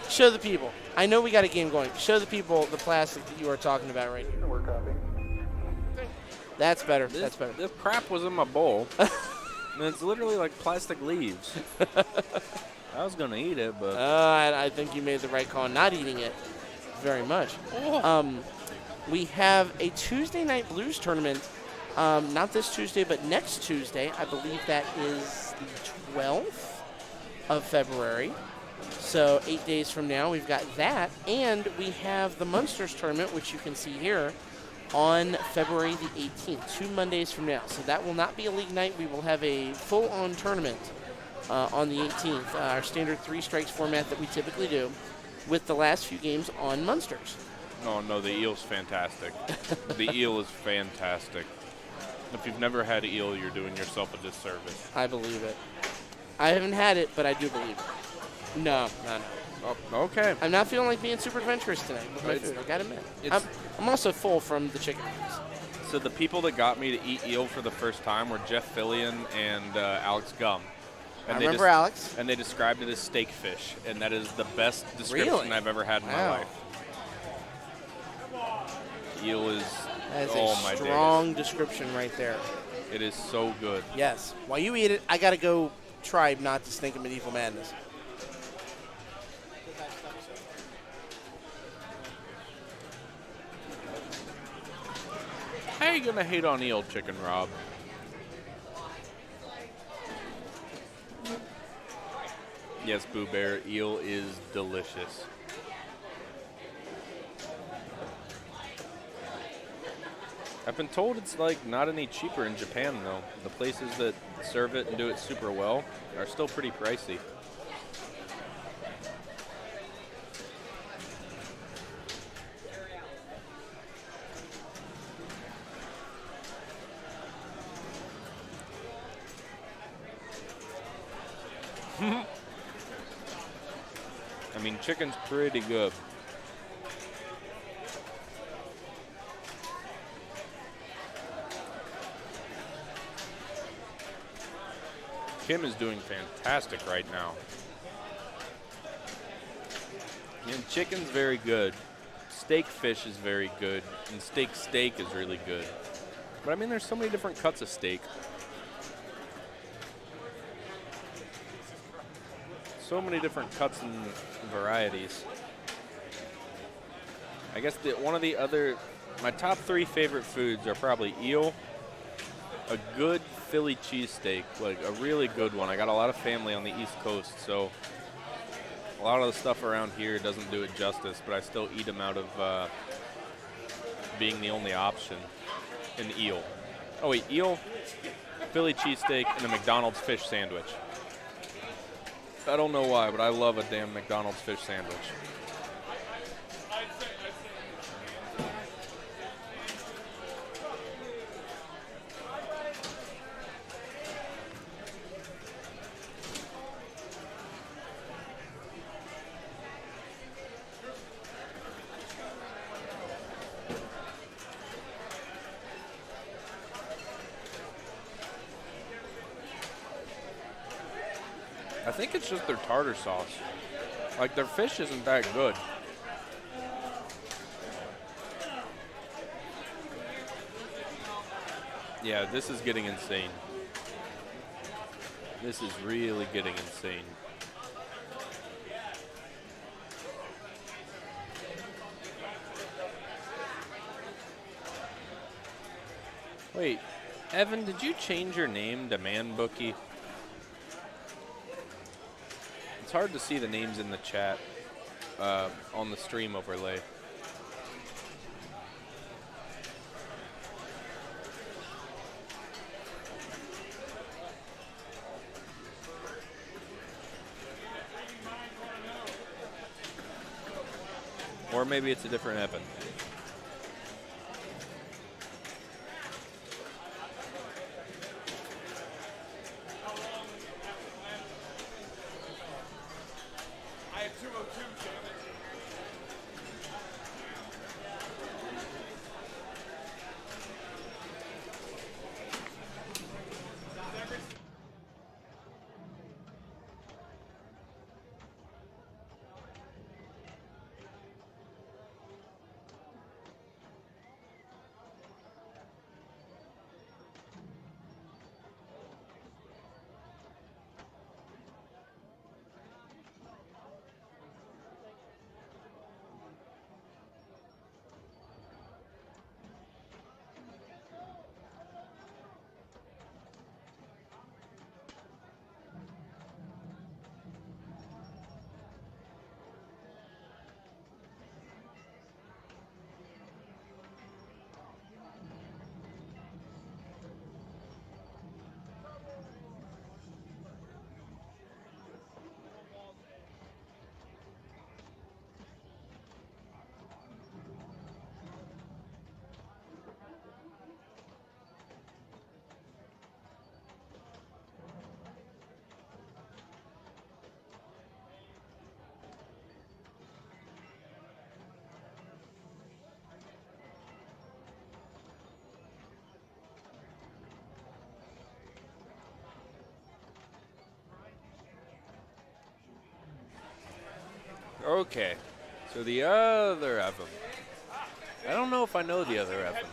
Show the people. I know we got a game going. Show the people the plastic that you are talking about right here. We're copying. That's better. This, That's better. This crap was in my bowl. And it's literally like plastic leaves. I was going to eat it, but... I think you made the right call not eating it very much. We have a Tuesday Night Blues tournament. Not this Tuesday, but next Tuesday. I believe that is the 12th of February. So 8 days from now, we've got that. And we have the Munsters tournament, which you can see here, on February the 18th, 2 Mondays from now. So that will not be a league night. We will have a full-on tournament on the 18th, our standard 3 strikes format that we typically do, with the last few games on Munsters. No, the eel's fantastic. The eel is fantastic. If you've never had eel, you're doing yourself a disservice. I believe it. I haven't had it, but I do believe it. No. Oh, okay. I'm not feeling like being super adventurous tonight with my food, I gotta admit. I'm also full from the chicken wings. So the people that got me to eat eel for the first time were Jeff Fillion and Alex Gum. And I remember Alex. And they described it as steak fish, and that is the best description Really? I've ever had in my life. Eel is That is my a strong description right there. days. It is so good. Yes. While you eat it, I gotta go try not to stink of Medieval Madness. How are you gonna hate on eel, Chicken Rob? Yes, Boo Bear, eel is delicious. I've been told it's like not any cheaper in Japan though. The places that serve it and do it super well are still pretty pricey. I mean, chicken's pretty good. Kim is doing fantastic right now. And chicken's very good. Steak fish is very good. And steak is really good. But I mean, there's so many different cuts of steak. So many different cuts and varieties. I guess my top 3 favorite foods are probably eel, a good Philly cheesesteak, like a really good one. I got a lot of family on the East Coast, so a lot of the stuff around here doesn't do it justice, but I still eat them out of being the only option. An eel. Oh wait, eel, Philly cheesesteak, and a McDonald's fish sandwich. I don't know why, but I love a damn McDonald's fish sandwich. I think it's just their tartar sauce. Like, their fish isn't that good. Yeah, this is getting insane. This is really getting insane. Wait, Evan, did you change your name to Man Bookie? It's hard to see the names in the chat on the stream overlay. Or maybe it's a different Evan. I have 202, damn it. Okay, so the other Evan. I don't know if I know the other Evan.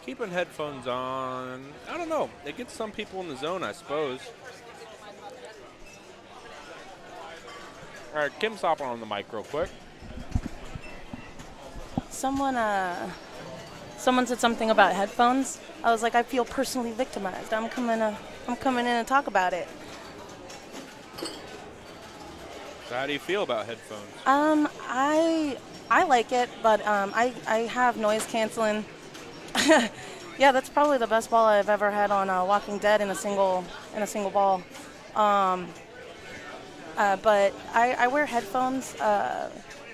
Keeping headphones on, I don't know. It gets some people in the zone, I suppose. All right, Kim's hopping on the mic real quick. Someone said something about headphones. I was like, I feel personally victimized. I'm coming in to talk about it. So how do you feel about headphones? I like it, but I have noise canceling. Yeah, that's probably the best ball I've ever had on Walking Dead in a single ball. But I wear headphones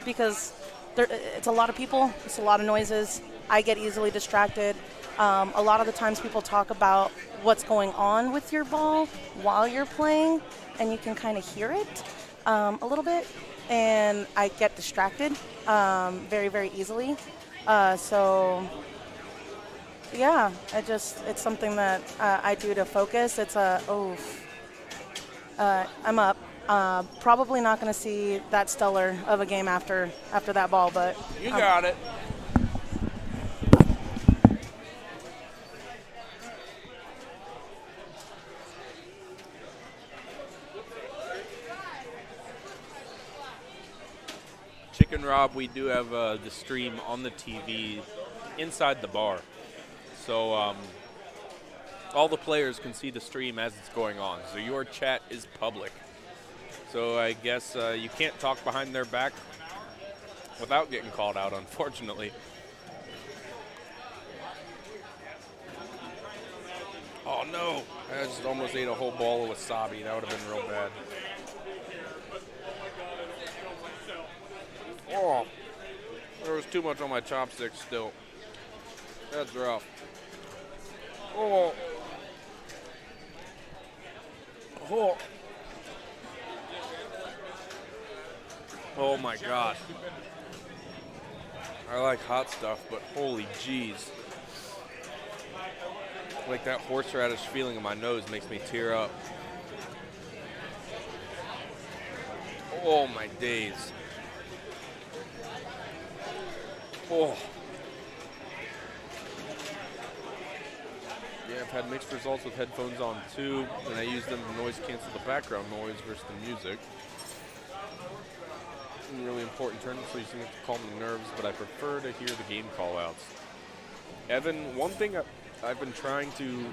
because it's a lot of people, it's a lot of noises. I get easily distracted. A lot of the times people talk about what's going on with your ball while you're playing, and you can kind of hear it a little bit, and I get distracted very, very easily. So yeah, it's something that I do to focus. It's I'm up. Probably not going to see that stellar of a game after that ball, but You got it. and Rob, we do have the stream on the TV inside the bar. So all the players can see the stream as it's going on. So your chat is public. So I guess you can't talk behind their back without getting called out, unfortunately. Oh, no. I just almost ate a whole bowl of wasabi. That would have been real bad. Oh, there was too much on my chopsticks still. That's rough. Oh. Oh. Oh my gosh. I like hot stuff, but holy jeez. Like that horseradish feeling in my nose makes me tear up. Oh my days. Oh. Yeah, I've had mixed results with headphones on too, and I use them to noise cancel the background noise versus the music. Really important turn, so you need to calm the nerves, but I prefer to hear the game call-outs. Evan, one thing I've been trying to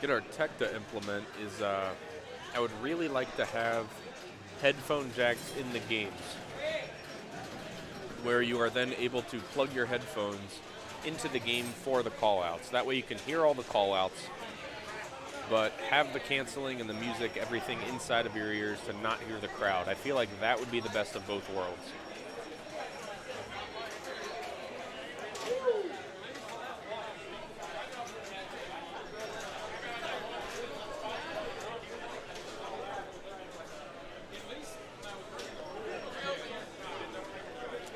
get our tech to implement is I would really like to have headphone jacks in the games where you are then able to plug your headphones into the game for the call-outs. That way you can hear all the call-outs, but have the canceling and the music, everything inside of your ears to not hear the crowd. I feel like that would be the best of both worlds.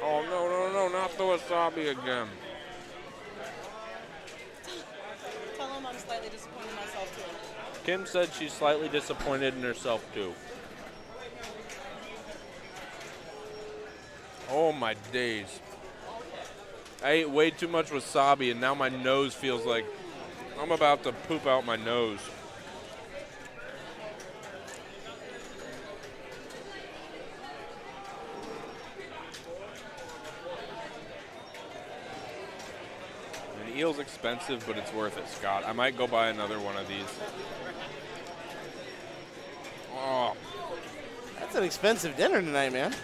Oh, no, not the wasabi again. Tell him I'm slightly disappointed in myself, too. Kim said she's slightly disappointed in herself, too. Oh, my days. I ate way too much wasabi, and now my nose feels like I'm about to poop out my nose. An eel's expensive, but it's worth it, Scott. I might go buy another one of these. Oh. That's an expensive dinner tonight, man.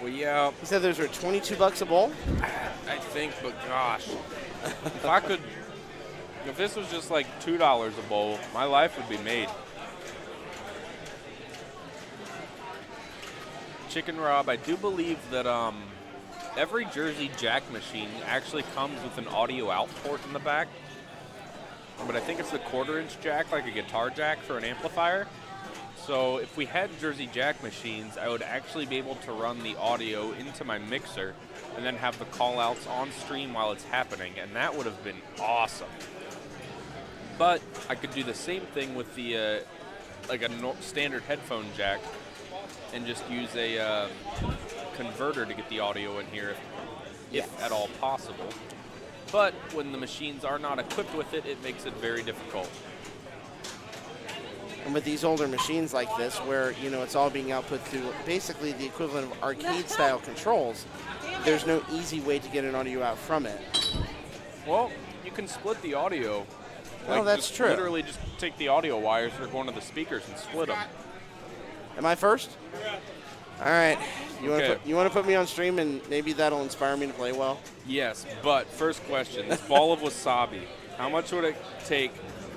Well, yeah, You said those were $22 a bowl? I think, but gosh. If this was just like $2 a bowl, my life would be made. Chicken Rob, I do believe that every Jersey Jack machine actually comes with an audio out port in the back. But I think it's the 1/4-inch jack, like a guitar jack for an amplifier. So if we had Jersey Jack machines, I would actually be able to run the audio into my mixer and then have the call-outs on stream while it's happening, and that would have been awesome. But I could do the same thing with the standard headphone jack and just use a converter to get the audio in here if at all possible. But when the machines are not equipped with it, it makes it very difficult. And with these older machines like this, where it's all being output through basically the equivalent of arcade-style controls, there's no easy way to get an audio out from it. Well, you can split the audio. Oh, that's true. Literally just take the audio wires that are going to the speakers and split them. Am I first? All right. Okay. You want to put me on stream, and maybe that'll inspire me to play well? Yes, but first question, this ball of wasabi, how much would it take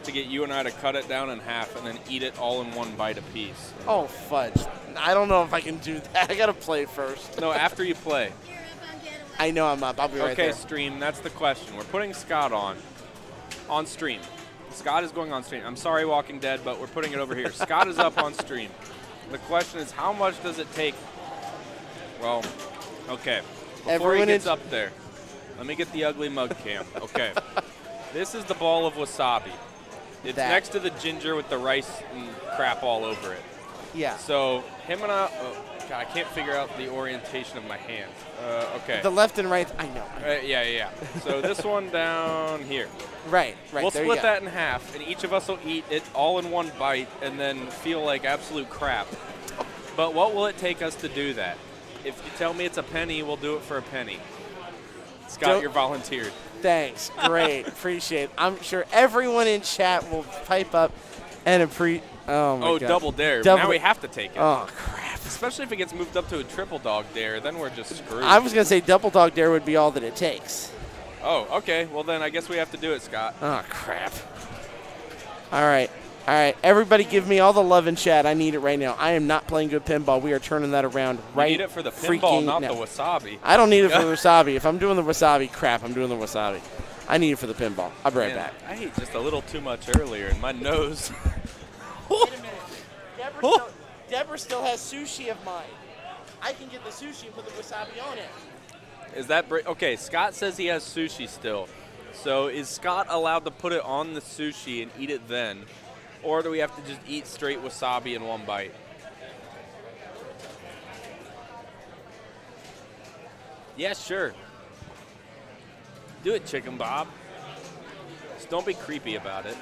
to get you and I to cut it down in half and then eat it all in one bite apiece? Oh, fudge. I don't know if I can do that. I got to play first. No, after you play. I know I'm up. I'll be right there. Okay, stream, that's the question. We're putting Scott on stream. Scott is going on stream. I'm sorry, Walking Dead, but we're putting it over here. Scott is up on stream. The question is, how much does it take? Well, okay. Before he gets up there, let me get the ugly mug cam. Okay. This is the ball of wasabi. It's next to the ginger with the rice and crap all over it. Yeah. So him and I can't figure out the orientation of my hands. Okay. The left and right, I know. Yeah. So this one down here. Right. We'll split that in half, and each of us will eat it all in one bite and then feel like absolute crap. But what will it take us to do that? If you tell me it's a penny, we'll do it for a penny. Scott, Don't- you're volunteered. Thanks. Great. Appreciate it. I'm sure everyone in chat will pipe up and appreciate. Oh, my Oh, God. double dare. Double- Now we have to take it. Oh, crap. Especially if it gets moved up to a triple dog dare, then we're just screwed. I was going to say double dog dare would be all that it takes. Oh, okay. Well, then I guess we have to do it, Scott. Oh, crap. All right. All right. Everybody give me all the love in chat. I need it right now. I am not playing good pinball. We are turning that around right You need it for the freaking pinball, not now. the wasabi. I don't need it for the wasabi. If I'm doing the wasabi, crap, I'm doing the wasabi. I need it for the pinball. I'll be right Man, back. I ate just a little too much earlier, and my nose. Wait a minute. Deborah still has sushi of mine. I can get the sushi and put the wasabi on it. Is that okay? Scott says he has sushi still. So is Scott allowed to put it on the sushi and eat it then, or do we have to just eat straight wasabi in one bite? Yeah, sure. Do it, Chicken Bob. Just don't be creepy about it.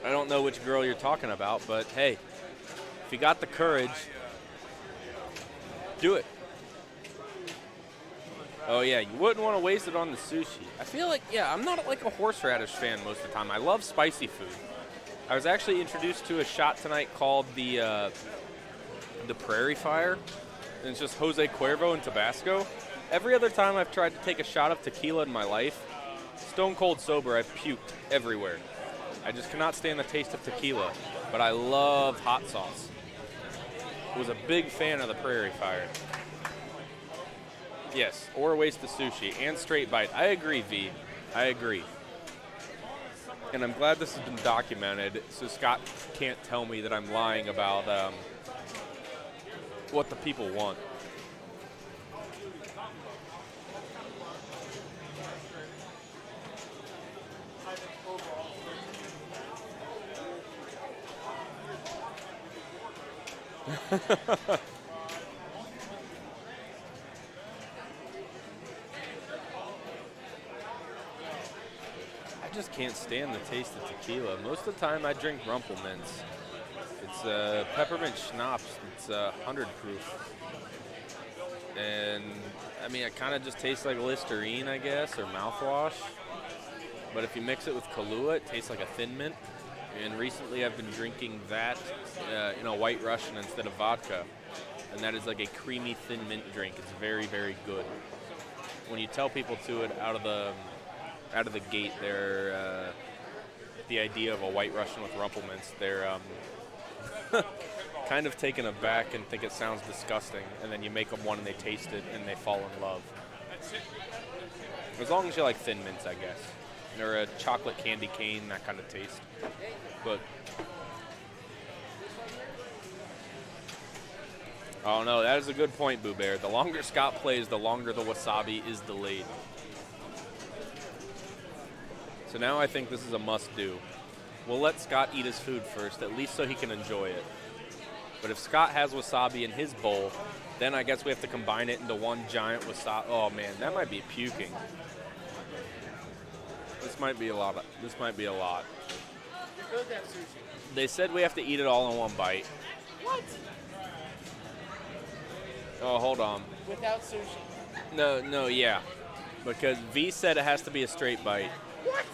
I don't know which girl you're talking about, but hey, if you got the courage, do it. Oh yeah, you wouldn't want to waste it on the sushi. I feel like, yeah, I'm not like a horseradish fan most of the time. I love spicy food. I was actually introduced to a shot tonight called the Prairie Fire, and it's just Jose Cuervo and Tabasco. Every other time I've tried to take a shot of tequila in my life, stone cold sober, I've puked everywhere. I just cannot stand the taste of tequila, but I love hot sauce. Was a big fan of the Prairie Fire. Yes, or waste the sushi and straight bite. I agree, V. I agree. And I'm glad this has been documented so Scott can't tell me that I'm lying about what the people want. I just can't stand the taste of tequila. Most of the time I drink Rumpelmans. It's peppermint schnapps. It's 100 proof. And, I mean, it kind of just tastes like Listerine, I guess, or mouthwash. But if you mix it with Kahlua, it tastes like a Thin Mint. And recently I've been drinking that in a White Russian instead of vodka. And that is like a creamy Thin Mint drink. It's very, very good. When you tell people to it out of the gate, they're the idea of a White Russian with Rumpelmints, they're kind of taken aback and think it sounds disgusting. And then you make them one and they taste it and they fall in love. As long as you like Thin Mints, I guess. Or a chocolate candy cane, that kind of taste. But oh no, that is a good point, Boo Bear. The longer Scott plays, the longer the wasabi is delayed. So now I think this is a must-do. We'll let Scott eat his food first, at least so he can enjoy it. But if Scott has wasabi in his bowl, then I guess we have to combine it into one giant wasabi. Oh man, that might be puking. This might be a lot. This might be a lot. They said we have to eat it all in one bite. What? Oh, hold on. Without sushi. No, yeah. Because V said it has to be a straight bite. What?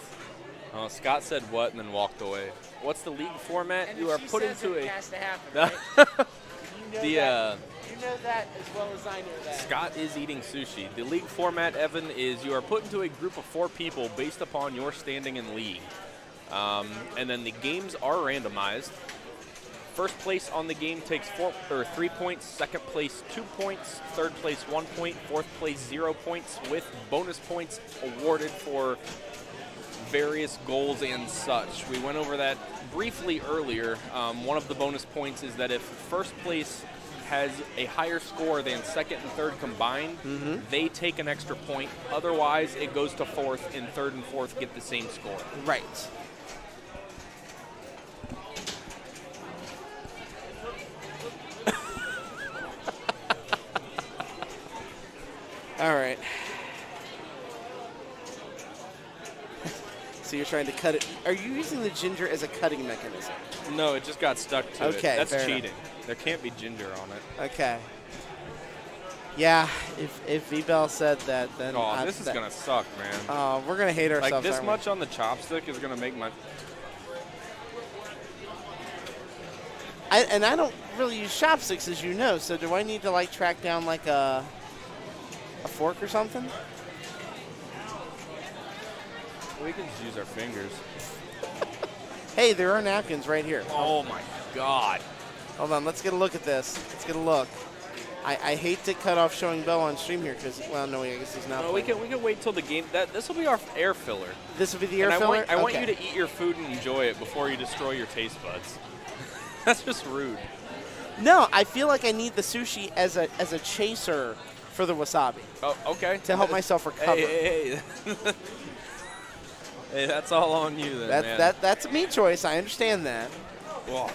Oh, Scott said what and then walked away. What's the league format? And You if are she put says into it, a. it has to happen, right? You know that as well as I know that. Scott is eating sushi. The league format, Evan, is you are put into a group of 4 people based upon your standing in league. And then the games are randomized. First place on the game takes 3 points, second place 2 points, third place 1 point, fourth place 0 points, with bonus points awarded for various goals and such. We went over that briefly earlier. One of the bonus points is that if first place has a higher score than second and third combined, they take an extra point. Otherwise, it goes to fourth, and third and fourth get the same score. Right. All right. So you're trying to cut it. Are you using the ginger as a cutting mechanism? No, it just got stuck to it. Okay, That's fair cheating. There can't be ginger on it. Okay. Yeah, if V-Bell said that, then Oh, this is going to suck, man. we're gonna hate ourselves. Like, this aren't we? much on the chopstick is going to make my... I don't really use chopsticks, as you know. So do I need to like track down like a fork or something? We can just use our fingers. Hey, there are napkins right here. Oh, my God. Hold on, let's get a look at this. Let's get a look. I hate to cut off showing Bo on stream here because, well, no, I guess he's not. No, we can wait till the game. This will be our air filler. This will be the air And filler? I want Okay. you to eat your food and enjoy it before you destroy your taste buds. That's just rude. No, I feel like I need the sushi as a chaser for the wasabi Oh, okay. to help myself recover. Hey. Hey, that's all on you then, man. That's a me choice. I understand that. Well,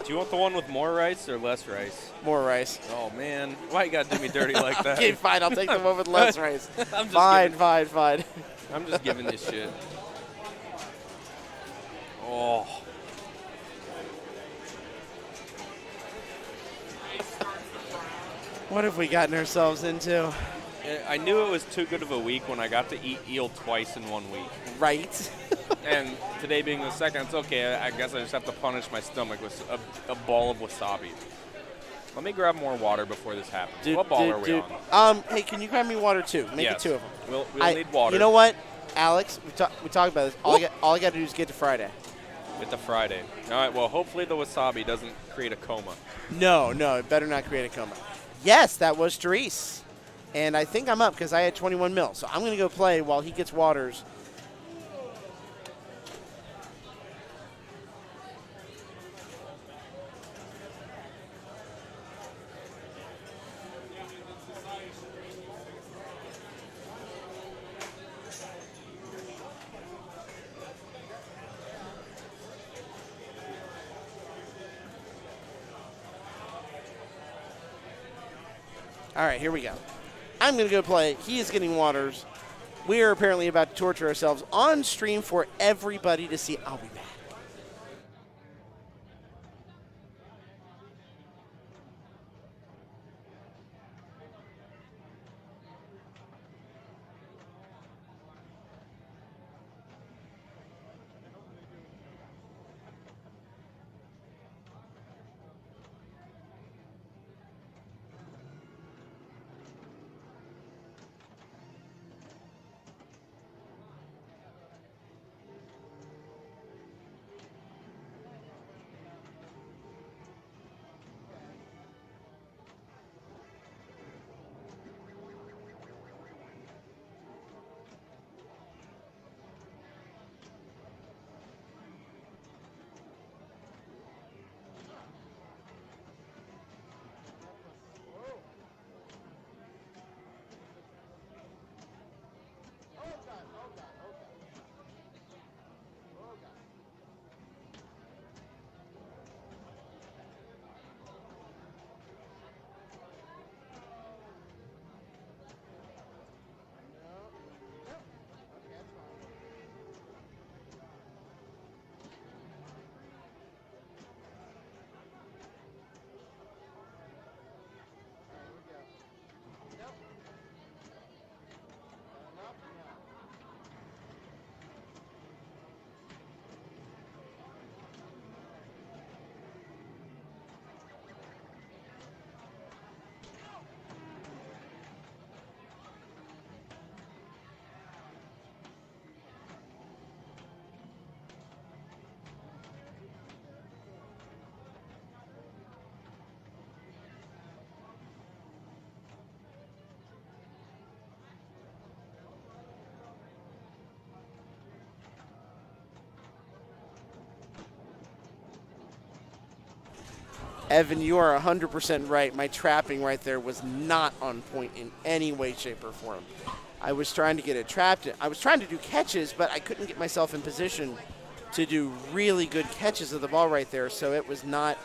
do you want the one with more rice or less rice? More rice. Oh, man. Why you got to do me dirty like that? Okay, fine. I'll take the one with less rice. I'm just Fine. I'm just giving this shit. Oh. What have we gotten ourselves into? I knew it was too good of a week when I got to eat eel twice in 1 week. Right. And today being the second, it's okay. I guess I just have to punish my stomach with a ball of wasabi. Let me grab more water before this happens. What ball are we on? Hey, can you grab me water too? Make it Yes. 2 of them. We'll need water. You know what, Alex? We talked about this. All I got to do is get to Friday. Get to Friday. All right, well, hopefully the wasabi doesn't create a coma. No, it better not create a coma. Yes, that was Therese. And I think I'm up because I had 21 mil. So I'm going to go play while he gets waters. All right, here we go. I'm going to go play. He is getting waters. We are apparently about to torture ourselves on stream for everybody to see. I'll be back. Evan, you are 100% right. My trapping right there was not on point in any way, shape, or form. I was trying to get it trapped. I was trying to do catches, but I couldn't get myself in position to do really good catches of the ball right there. So it was not.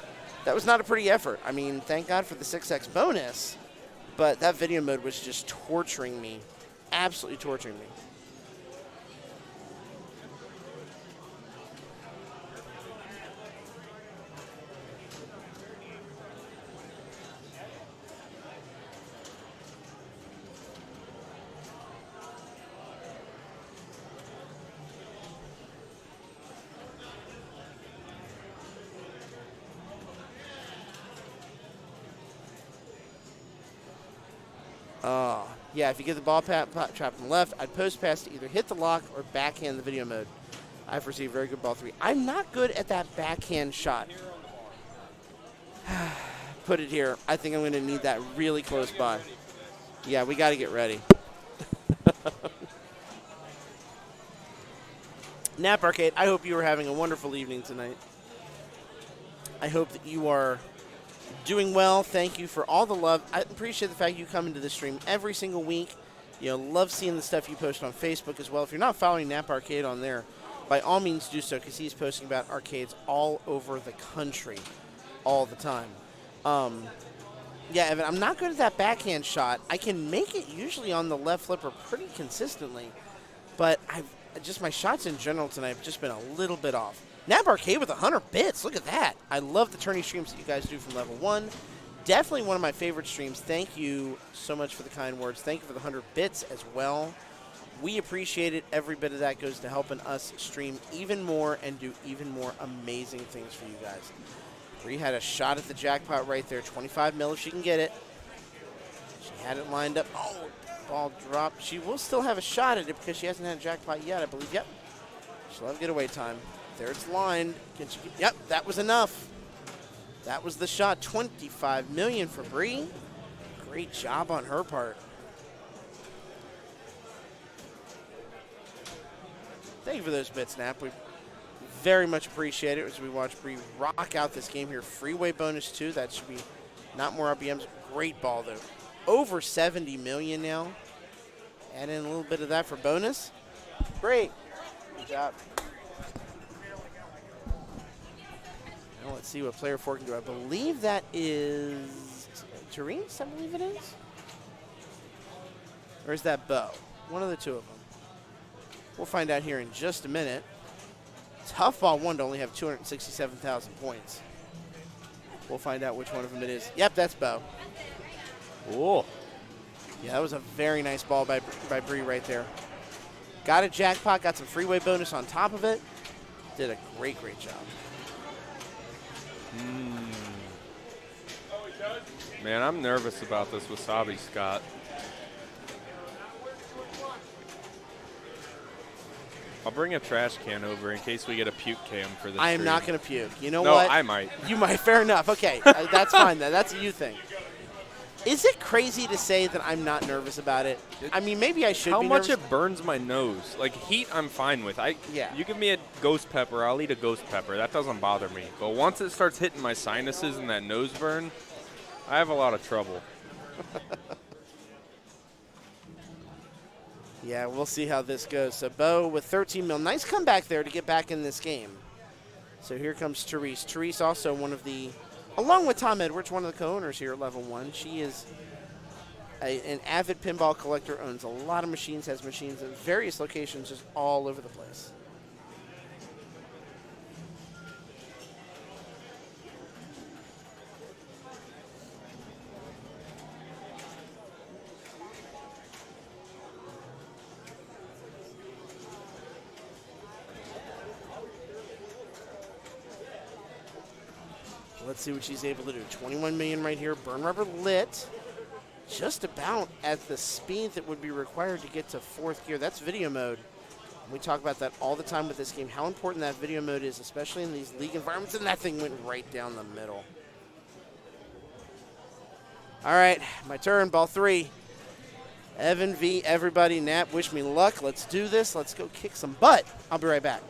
That was not a pretty effort. I mean, thank God for the 6x bonus, but that video mode was just torturing me, absolutely torturing me. Yeah, if you get the ball trapped on the left, I'd post pass to either hit the lock or backhand the video mode. I've received very good ball 3. I'm not good at that backhand shot. Put it here. I think I'm going to need that really close by. Yeah, we got to get ready. Nap Arcade, I hope you are having a wonderful evening tonight. I hope that you are doing well. Thank you for all the love. I appreciate the fact you come into the stream every single week. You know, love seeing the stuff you post on Facebook as well. If you're not following Nap Arcade on there, by all means do so, because he's posting about arcades all over the country all the time. Yeah, Evan, I'm not good at that backhand shot. I can make it usually on the left flipper pretty consistently, but my shots in general tonight have just been a little bit off. Nap Arcade with 100 bits. Look at that. I love the tourney streams that you guys do from level 1. Definitely one of my favorite streams. Thank you so much for the kind words. Thank you for the 100 bits as well. We appreciate it. Every bit of that goes to helping us stream even more and do even more amazing things for you guys. Bree had a shot at the jackpot right there. 25 mil if she can get it. She had it lined up. Oh, ball dropped. She will still have a shot at it because she hasn't had a jackpot yet, I believe. Yep. She'll have getaway time. There it's lined. Yep, that was enough. That was the shot. 25 million for Bree. Great job on her part. Thank you for those bits, Nap. We very much appreciate it as we watch Bree rock out this game here. Freeway bonus 2. That should be not more RPMs. Great ball, though. Over 70 million now. Add in a little bit of that for bonus. Great. Good job. Now let's see what player 4 can do. I believe that is Therese, I believe it is. Or is that Bo? One of the two of them. We'll find out here in just a minute. Tough Ball 1 to only have 267,000 points. We'll find out which one of them it is. Yep, that's Bo. Oh. Yeah, that was a very nice ball by Bree right there. Got a jackpot, got some freeway bonus on top of it. Did a great, great job. Man, I'm nervous about this Wasabi, Scott. I'll bring a trash can over in case we get a puke cam for this. I am stream. not going to puke. You know no, what? I might. You might. Fair enough. Okay, that's fine then. That's a you thing. Is it crazy to say that I'm not nervous about it? I mean, maybe I should How be much nervous. it burns my nose. Like, heat, I'm fine with. Yeah. You give me a ghost pepper, I'll eat a ghost pepper. That doesn't bother me. But once it starts hitting my sinuses and that nose burn, I have a lot of trouble. Yeah, we'll see how this goes. So Bo with 13 mil. Nice comeback there to get back in this game. So here comes Therese. Therese also one of the, along with Tom Edwards, one of the co-owners here at Level 1. She is an avid pinball collector, owns a lot of machines, has machines at various locations just all over the place. Let's see what she's able to do. 21 million right here. Burn rubber lit. Just about at the speed that would be required to get to 4th gear. That's video mode. We talk about that all the time with this game, how important that video mode is, especially in these league environments, and that thing went right down the middle. All right, my turn, ball 3. Evan v. Everybody. Nap, wish me luck. Let's do this. Let's go kick some butt. I'll be right back.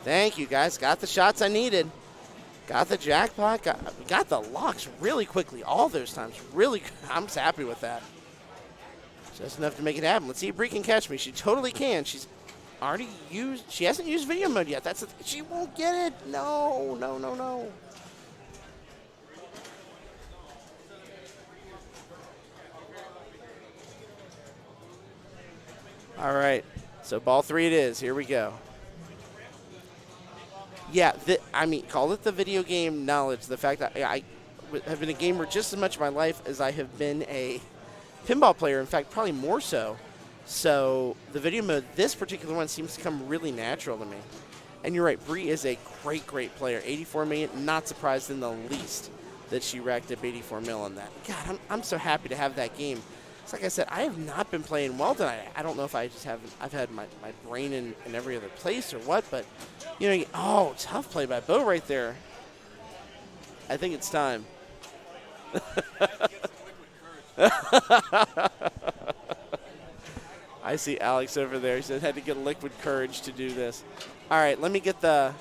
Thank you, guys. Got the shots I needed. Got the jackpot. Got the locks really quickly. All those times. Really, I'm just happy with that. Just enough to make it happen. Let's see if Bree can catch me. She totally can. She's already used. She hasn't used video mode yet. She won't get it. No, no, no, no. All right. So ball 3 it is. Here we go. Yeah, call it the video game knowledge. The fact that I have been a gamer just as much of my life as I have been a pinball player. In fact, probably more so. So the video mode, this particular one seems to come really natural to me. And you're right, Bree is a great, great player. 84 million, not surprised in the least that she racked up 84 mil on that. God, I'm so happy to have that game. It's like I said, I have not been playing well tonight. I don't know if I just haven't. I've had my brain in every other place or what, but tough play by Bo right there. I think it's time. I see Alex over there. He said had to get liquid courage to do this. All right, let me get the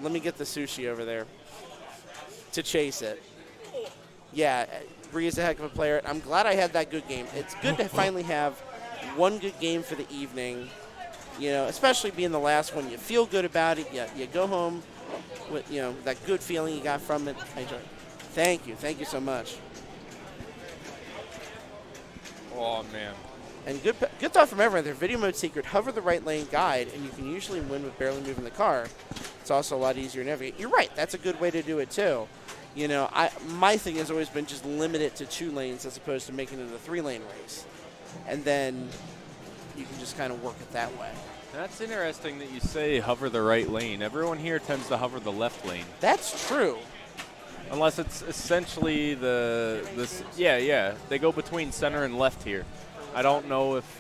sushi over there to chase it. Yeah, Bree is a heck of a player. I'm glad I had that good game. It's good to finally have one good game for the evening. Especially being the last one, you feel good about it. You go home with that good feeling you got from it. I enjoy it. Thank you so much. Oh man. And good thought from everyone. Their video mode secret: hover the right lane guide, and you can usually win with barely moving the car. It's also a lot easier to navigate. You're right. That's a good way to do it too. My thing has always been just limit it to 2 lanes as opposed to making it a 3-lane race, and then you can just kind of work it that way. That's interesting that you say hover the right lane. Everyone here tends to hover the left lane. That's true. Unless it's essentially yeah. They go between center and left here. I don't know if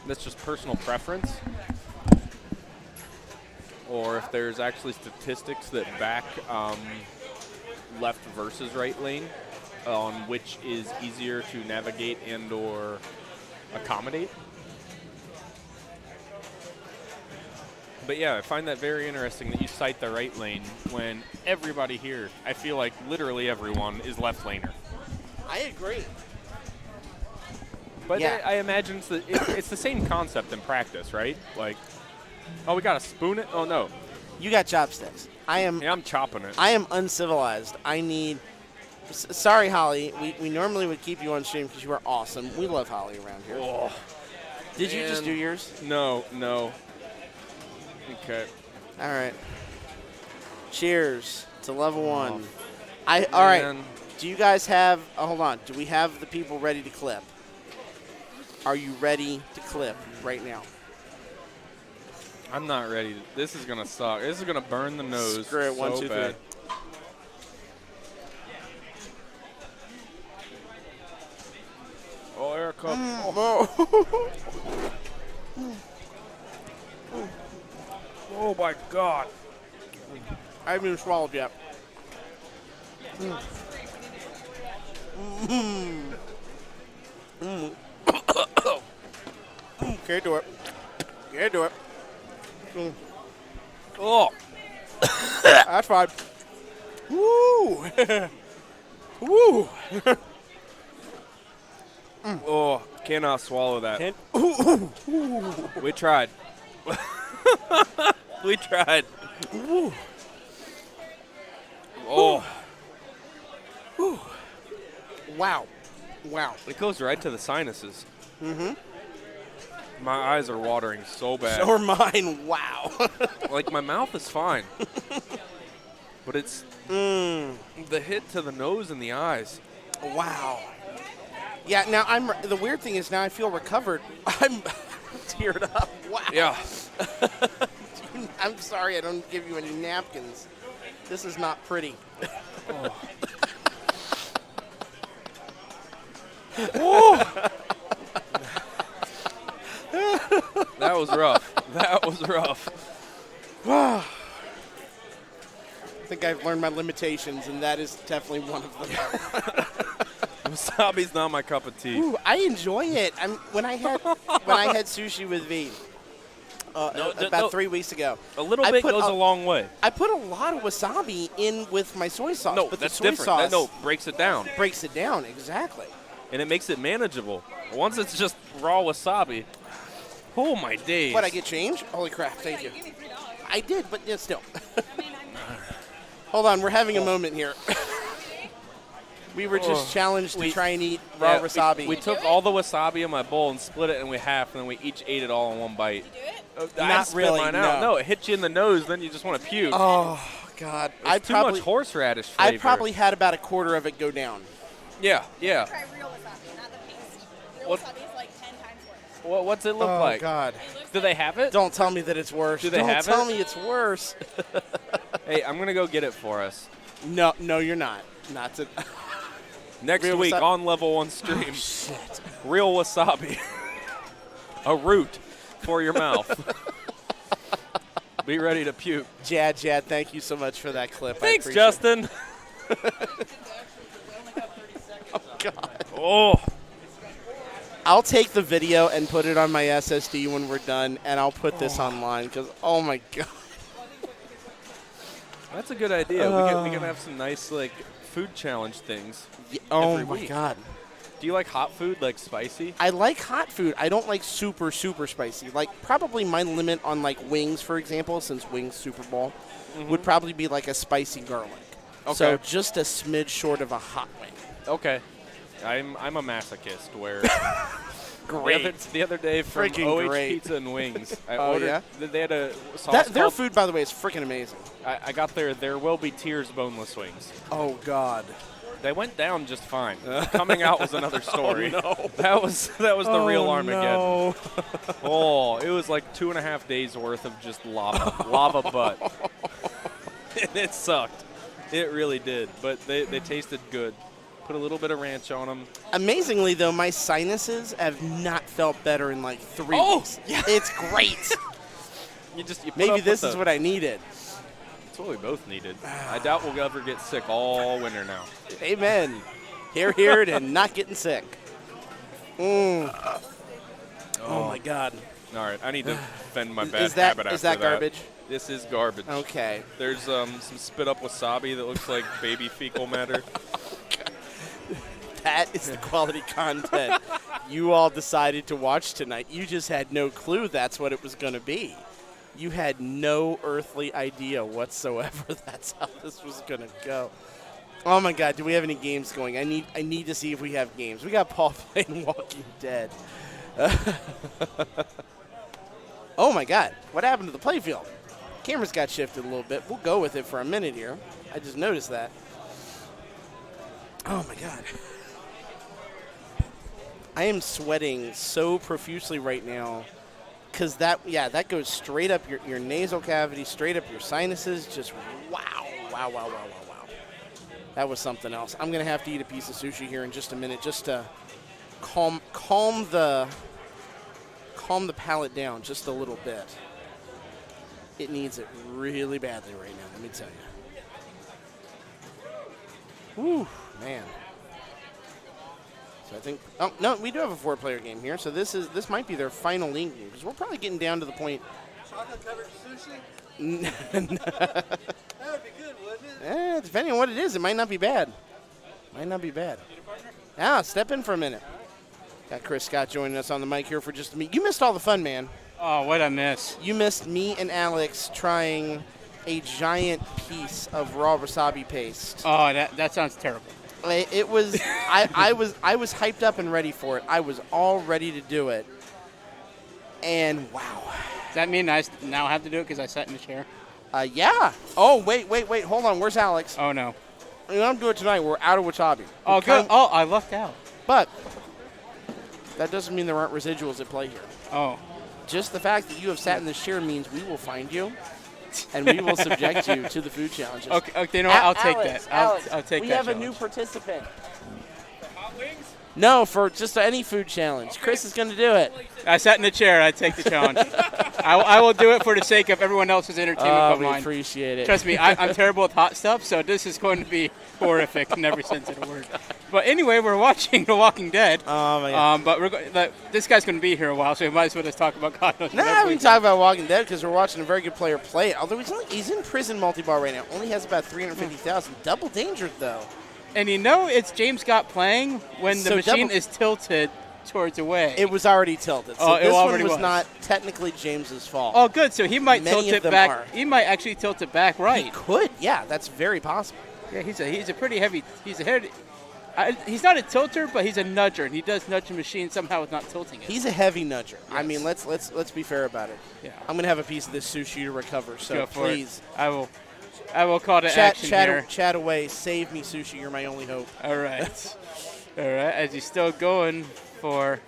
that's just personal preference or if there's actually statistics that back left versus right lane on which is easier to navigate and or accommodate. But yeah, I find that very interesting that you cite the right lane when everybody here, I feel like literally everyone, is left laner. I agree. But yeah. I imagine it's the same concept in practice, right? Like, oh, we got to spoon it? Oh, no. You got chopsticks. I'm chopping it. I am uncivilized. Sorry, Holly. We normally would keep you on stream because you are awesome. We love Holly around here. Oh, Did you just do yours? No. Okay. All right. Cheers to level 1. All right. Do you guys have hold on. Do we have the people ready to clip? Are you ready to clip right now? I'm not ready. This is going to suck. This is going to burn the nose. Screw it. 1, so 2, 3. bad. Oh, air cup. Oh, my God. I haven't even swallowed yet. Can't do it. Can't do it. Oh. That's fine. Woo! Woo! Oh, cannot swallow that. We tried. We tried. Oh. Wow. Wow. It goes right to the sinuses. Mm-hmm. My eyes are watering so bad. So are mine. Wow. Like, my mouth is fine. But it's the hit to the nose and the eyes. Wow. Yeah, now the weird thing is now I feel recovered. I'm teared up. Wow. Yeah. I'm sorry I don't give you any napkins. This is not pretty. Oh. Oh. That was rough. That was rough. I think I've learned my limitations, and that is definitely one of them. Wasabi's not my cup of tea. Ooh, I enjoy it. When I had sushi with V, about 3 weeks ago. A little I bit put goes a long way. I put a lot of wasabi in with my soy sauce, No, but that's the soy different. sauce No, breaks it down. breaks it down, exactly. And it makes it manageable. Once it's just raw wasabi, oh my days. What, I get change? Holy crap, thank you. I did, but yeah, still. Hold on, we're having a moment here. We were just challenged to try and eat raw wasabi. We took all the wasabi in my bowl and split it, and we half, and then we each ate it all in one bite. I Not spit really, mine out. no. No, it hits you in the nose, then you just want to puke. Oh, God. It's too much horseradish flavor. I probably had about a quarter of it go down. Yeah. Try real wasabi, not the paste. Real What- wasabi is like 10 times worse. What's it look Oh, like? God. Do they have it? Don't tell me that it's worse. Do they Don't have tell it? me it's worse. Hey, I'm going to go get it for us. No, you're not. Not to. Next Real week wasabi- on Level 1 stream. Shit. Real wasabi. A root for your mouth. Be ready to puke. Jad, thank you so much for that clip. Thanks, I appreciate Justin. Oh, God. Oh. I'll take the video and put it on my SSD when we're done, and I'll put this online because, oh, my God. That's a good idea. We can have some nice food challenge things. Oh, every my week. God. Do you like hot food, like spicy? I like hot food. I don't like super, super spicy. Like, probably my limit on, wings, for example, since wings Silverball, would probably be, a spicy garlic. Okay. So just a smidge short of a hot wing. Okay. I'm a masochist where Great. the other day from Freaking OH great. Pizza and Wings, I Oh, ordered. yeah? They had a sauce. Their called- food, by the way, is freaking amazing. I got There Will Be Tears boneless wings. Oh, God. They went down just fine. Coming out was another story. Oh, no. That was the real Armageddon. No. Oh, it was like 2.5 days worth of just lava butt. And it sucked. It really did, but they tasted good. Put a little bit of ranch on them. Amazingly, though, my sinuses have not felt better in 3 weeks. Yeah. It's great. You put Maybe up this with is what I needed. That's what we both needed. I doubt we'll ever get sick all winter now. Amen. Hear it, and not getting sick. Oh, my God. All right, I need to fend my bad Is that habit after that garbage? This is garbage. Okay. There's some spit up wasabi that looks like baby fecal matter. That is the quality content you all decided to watch tonight. You just had no clue that's what it was going to be. You had no earthly idea whatsoever that's how this was going to go. Oh, my God. Do we have any games going? I need to see if we have games. We got Paul playing Walking Dead. Oh, my God. What happened to the playfield? Cameras got shifted a little bit. We'll go with it for a minute here. I just noticed that. Oh, my God. I am sweating so profusely right now because that goes straight up your nasal cavity, straight up your sinuses. Just wow. That was something else. I'm going to have to eat a piece of sushi here in just a minute just to calm the palate down just a little bit. It needs it really badly right now, let me tell you. Whew, man. So I think, oh no, we do have a 4-player game here. So this might be their final link game because we're probably getting down to the point. Chocolate covered sushi? That would be good, wouldn't it? Depending on what it is, it might not be bad. Yeah, step in for a minute. Got Chris Scott joining us on the mic here for just a minute. You missed all the fun, man. Oh, what'd I miss? You missed me and Alex trying a giant piece of raw wasabi paste. Oh, that sounds terrible. It was. I was hyped up and ready for it. I was all ready to do it. And wow. Does that mean I now have to do it because I sat in the chair? Yeah. Oh wait. Hold on. Where's Alex? Oh, no. I'm gonna do it tonight. We're out of wasabi. Oh, good. Oh, I lucked out. But that doesn't mean there aren't residuals at play here. Oh. Just the fact that you have sat in this chair means we will find you, and we will subject you to the food challenges. Okay, you know what? I'll take Alex, that. Alex, I'll take we that have a challenge. new participant. Hot wings? No, for just any food challenge. Chris is going to do it. I sat in the chair. I take the challenge. I will do it for the sake of everyone else's entertainment but we mine. appreciate it. Trust me, I'm terrible with hot stuff, so this is going to be horrific in every sense of the word. But anyway, we're watching The Walking Dead. Oh my God. But this guy's going to be here a while, so we might as well just talk about God knows what Nah, else we we can talk about Walking Dead because we're watching a very good player play it. Although he's in prison multi-ball right now. Only has about 350,000. Double dangered though. And it's James Scott playing when the So machine double- is tilted towards away. It was already tilted. So Oh, it this one already was was. not technically James's fault. Oh, good. So he might Many tilt of it them back. are. He might actually tilt it back right. He could. Yeah, that's very possible. Yeah, he's a pretty heavy. He's not a tilter, but he's a nudger, and he does nudge the machine somehow with not tilting it. He's a heavy nudger. I Yes. mean, let's be fair about it. Yeah. I'm gonna have a piece of this sushi to recover. So Go for it. please, I will call to action here. chat away. Save me, sushi. You're my only hope. All right. All right. As he's still going for.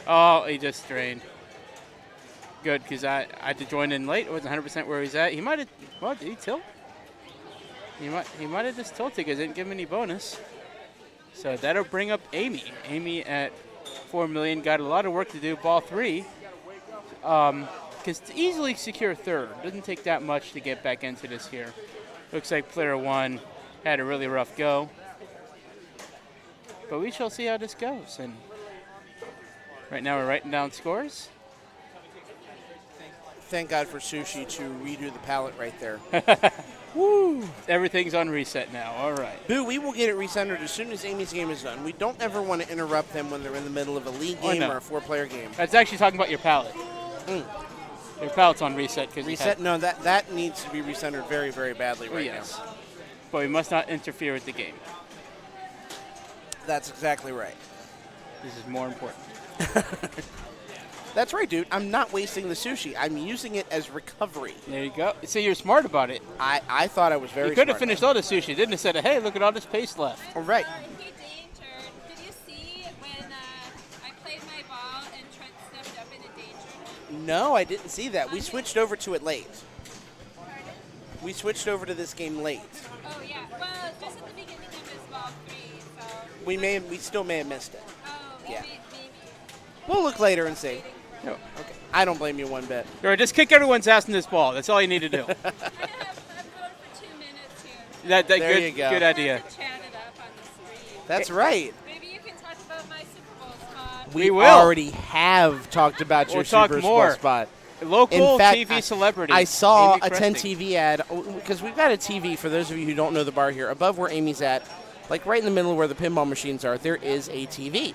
Oh, he just strained. Good, because I had to join in late. I wasn't 100% where he's at. He might have. Well, did he tilt? He might have just tilted because it didn't give him any bonus. So that'll bring up Amy. Amy at 4 million got a lot of work to do. Ball 3. Because to easily secure third doesn't take that much to get back into this here. Looks like player 1 had a really rough go. But we shall see how this goes. And right now we're writing down scores. Thank God for sushi to redo the palette right there. Woo! Everything's on reset now. All right. Boo, we will get it recentered as soon as Amy's game is done. We don't ever want to interrupt them when they're in the middle of a league Oh, game no. or a 4-player game. That's actually talking about your palette. Your palette's on reset. Cause Reset? No, that needs to be recentered very, very badly right yes. But we must not interfere with the game. now. That's exactly right. This is more important. That's right, dude. I'm not wasting the sushi. I'm using it as recovery. There you go. See, you're smart about it. I thought I was very You could have smart finished about all the sushi, didn't have said, hey, look at all this paste left. it. All right. He dangered. Did you see when I played my ball and Trent stepped up in a danger? No, I didn't see that. We switched over to it late. We switched over to this game late. Oh yeah. Well, just at the beginning of his ball 3. So. We still may have missed it. Oh, maybe. Yeah. Maybe. We'll look later and see. No. Okay. I don't blame you one bit. All right, just kick everyone's ass in this ball. That's all you need to do. I'm going for 2 minutes here. That There good, you go. good idea. To chat it up on the screen. That's right. Maybe you can talk about my Super Bowl spot. We will. already have talked about your We'll talk Super more. Bowl spot. Local In fact, TV celebrity. I saw Amy a 10 Cresting. TV ad because we've got a TV. For those of you who don't know the bar here, above where Amy's at, like right in the middle where the pinball machines are, there is a TV.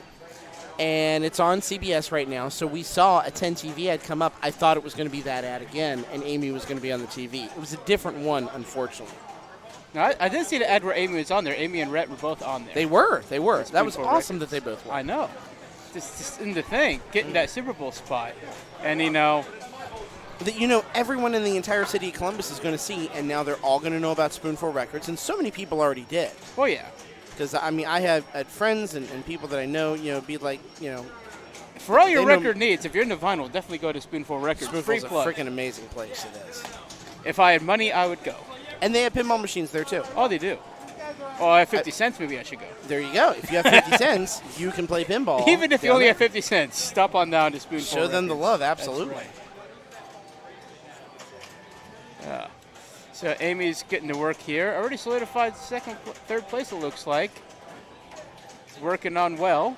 And it's on CBS right now. So we saw a 10 TV ad come up. I thought it was going to be that ad again, and Amy was going to be on the TV. It was a different one, unfortunately. No, I did see the ad where Amy was on there. Amy and Rhett were both on there. They were. That's That was pretty cool awesome that they both won. I know. Just in the thing, getting that Super Bowl spot. And, you know, That everyone in the entire city of Columbus is going to see, and now they're all going to know about Spoonful Records, and so many people already did. oh, yeah. Because, I mean, I have had friends and people that I know, be like, For all your They know- record needs, if you're into vinyl, definitely go to Spoonful Records. Spoonful's Free a plug. freaking amazing place, it is. If I had money, I would go. And they have pinball machines there, too. Oh, they do. Oh, I have 50 cents, maybe I should go. There you go. If you have 50 cents, you can play pinball. Even if you down only there. have 50 cents, stop on down to Spoonful Show them the Records. love, That's absolutely. right. Yeah. So Amy's getting to work here. Already solidified third place, it looks like. He's working on well.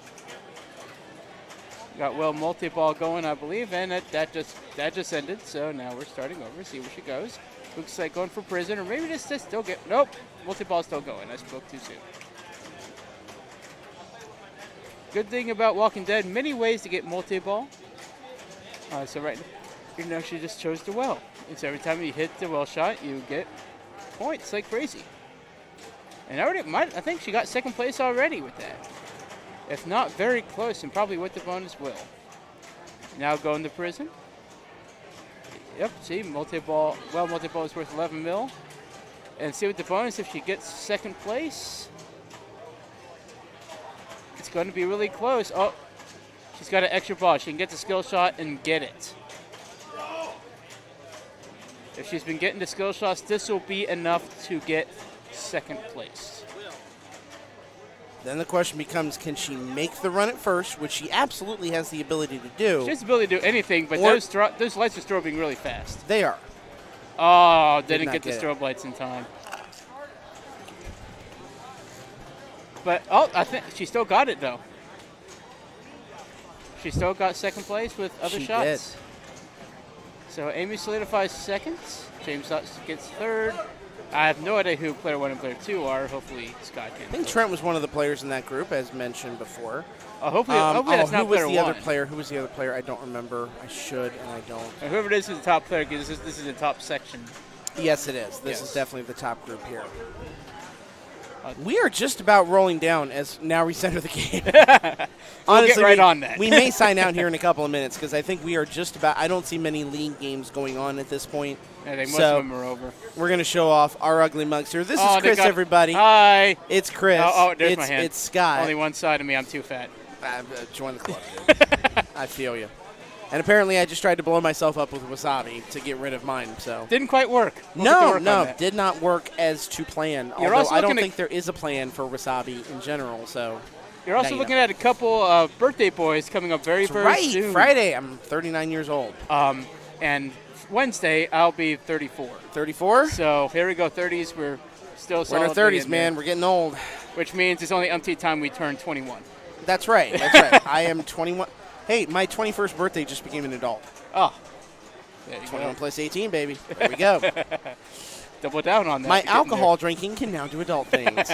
Got well multi-ball going, I believe, and that just ended. So now we're starting over, see where she goes. Looks like going for prison, or maybe this still get. Nope, multi-ball's still going. I spoke too soon. Good thing about Walking Dead, many ways to get multi-ball. So right now she just chose the well. And so every time you hit the well shot, you get points like crazy. And I think she got second place already with that. If not, very close, and probably with the bonus will. Now going to prison. Yep, see, multi-ball. Well, multi-ball is worth 11 mil. And see with the bonus, if she gets second place, it's going to be really close. Oh, she's got an extra ball. She can get the skill shot and get it. If she's been getting the skill shots, this will be enough to get second place. Then the question becomes, can she make the run at first, which she absolutely has the ability to do. She has the ability to do anything, but Or- those lights are strobing really fast. They are. Oh, didn't not get the get it. strobe lights in time. But, oh, I think she still got it, though. She still got second place with other She shots. did. So Amy solidifies second. James Dutch gets third. I have no idea who player 1 and player 2 are. Hopefully Scott can. I think Trent was one of the players in that group, as mentioned before. Hopefully that's not who was player the 1. other player? Who was the other player? I don't remember. I should, and I don't. And whoever it is the top player, because this is the top section. Yes, it is. This Yes. is definitely the top group here. We are just about rolling down as now we center the game. We'll get right on that. We may sign out here in a couple of minutes because I think we are just about. I don't see many league games going on at this point. I think most So- of them are over. We're going to show off our ugly mugs here. This Oh, is they Chris, got- everybody. Hi. It's Chris. There's it's, my hand. It's Scott. Only one side of me. I'm too fat. Join the club, dude. I feel you. And apparently, I just tried to blow myself up with wasabi to get rid of mine. So Didn't quite work. We'll get to work on no, that. did not work as to plan. You're Although also I don't looking at- think there is a plan for wasabi in general. So You're also Now you looking know. at a couple of birthday boys coming up very, that's very right. soon. Friday, I'm 39 years old. And Wednesday, I'll be 34. 34. So here we go, 30s. We're still We're in our solidly 30s, in man. there, We're getting old. which means it's only umpteen time we turn 21. That's right. That's right. I am 21. Hey, my 21st birthday just became an adult. Oh, there you 21 go. plus 18, baby. There we go. Double down on that. My You're getting alcohol drinking can now do adult things.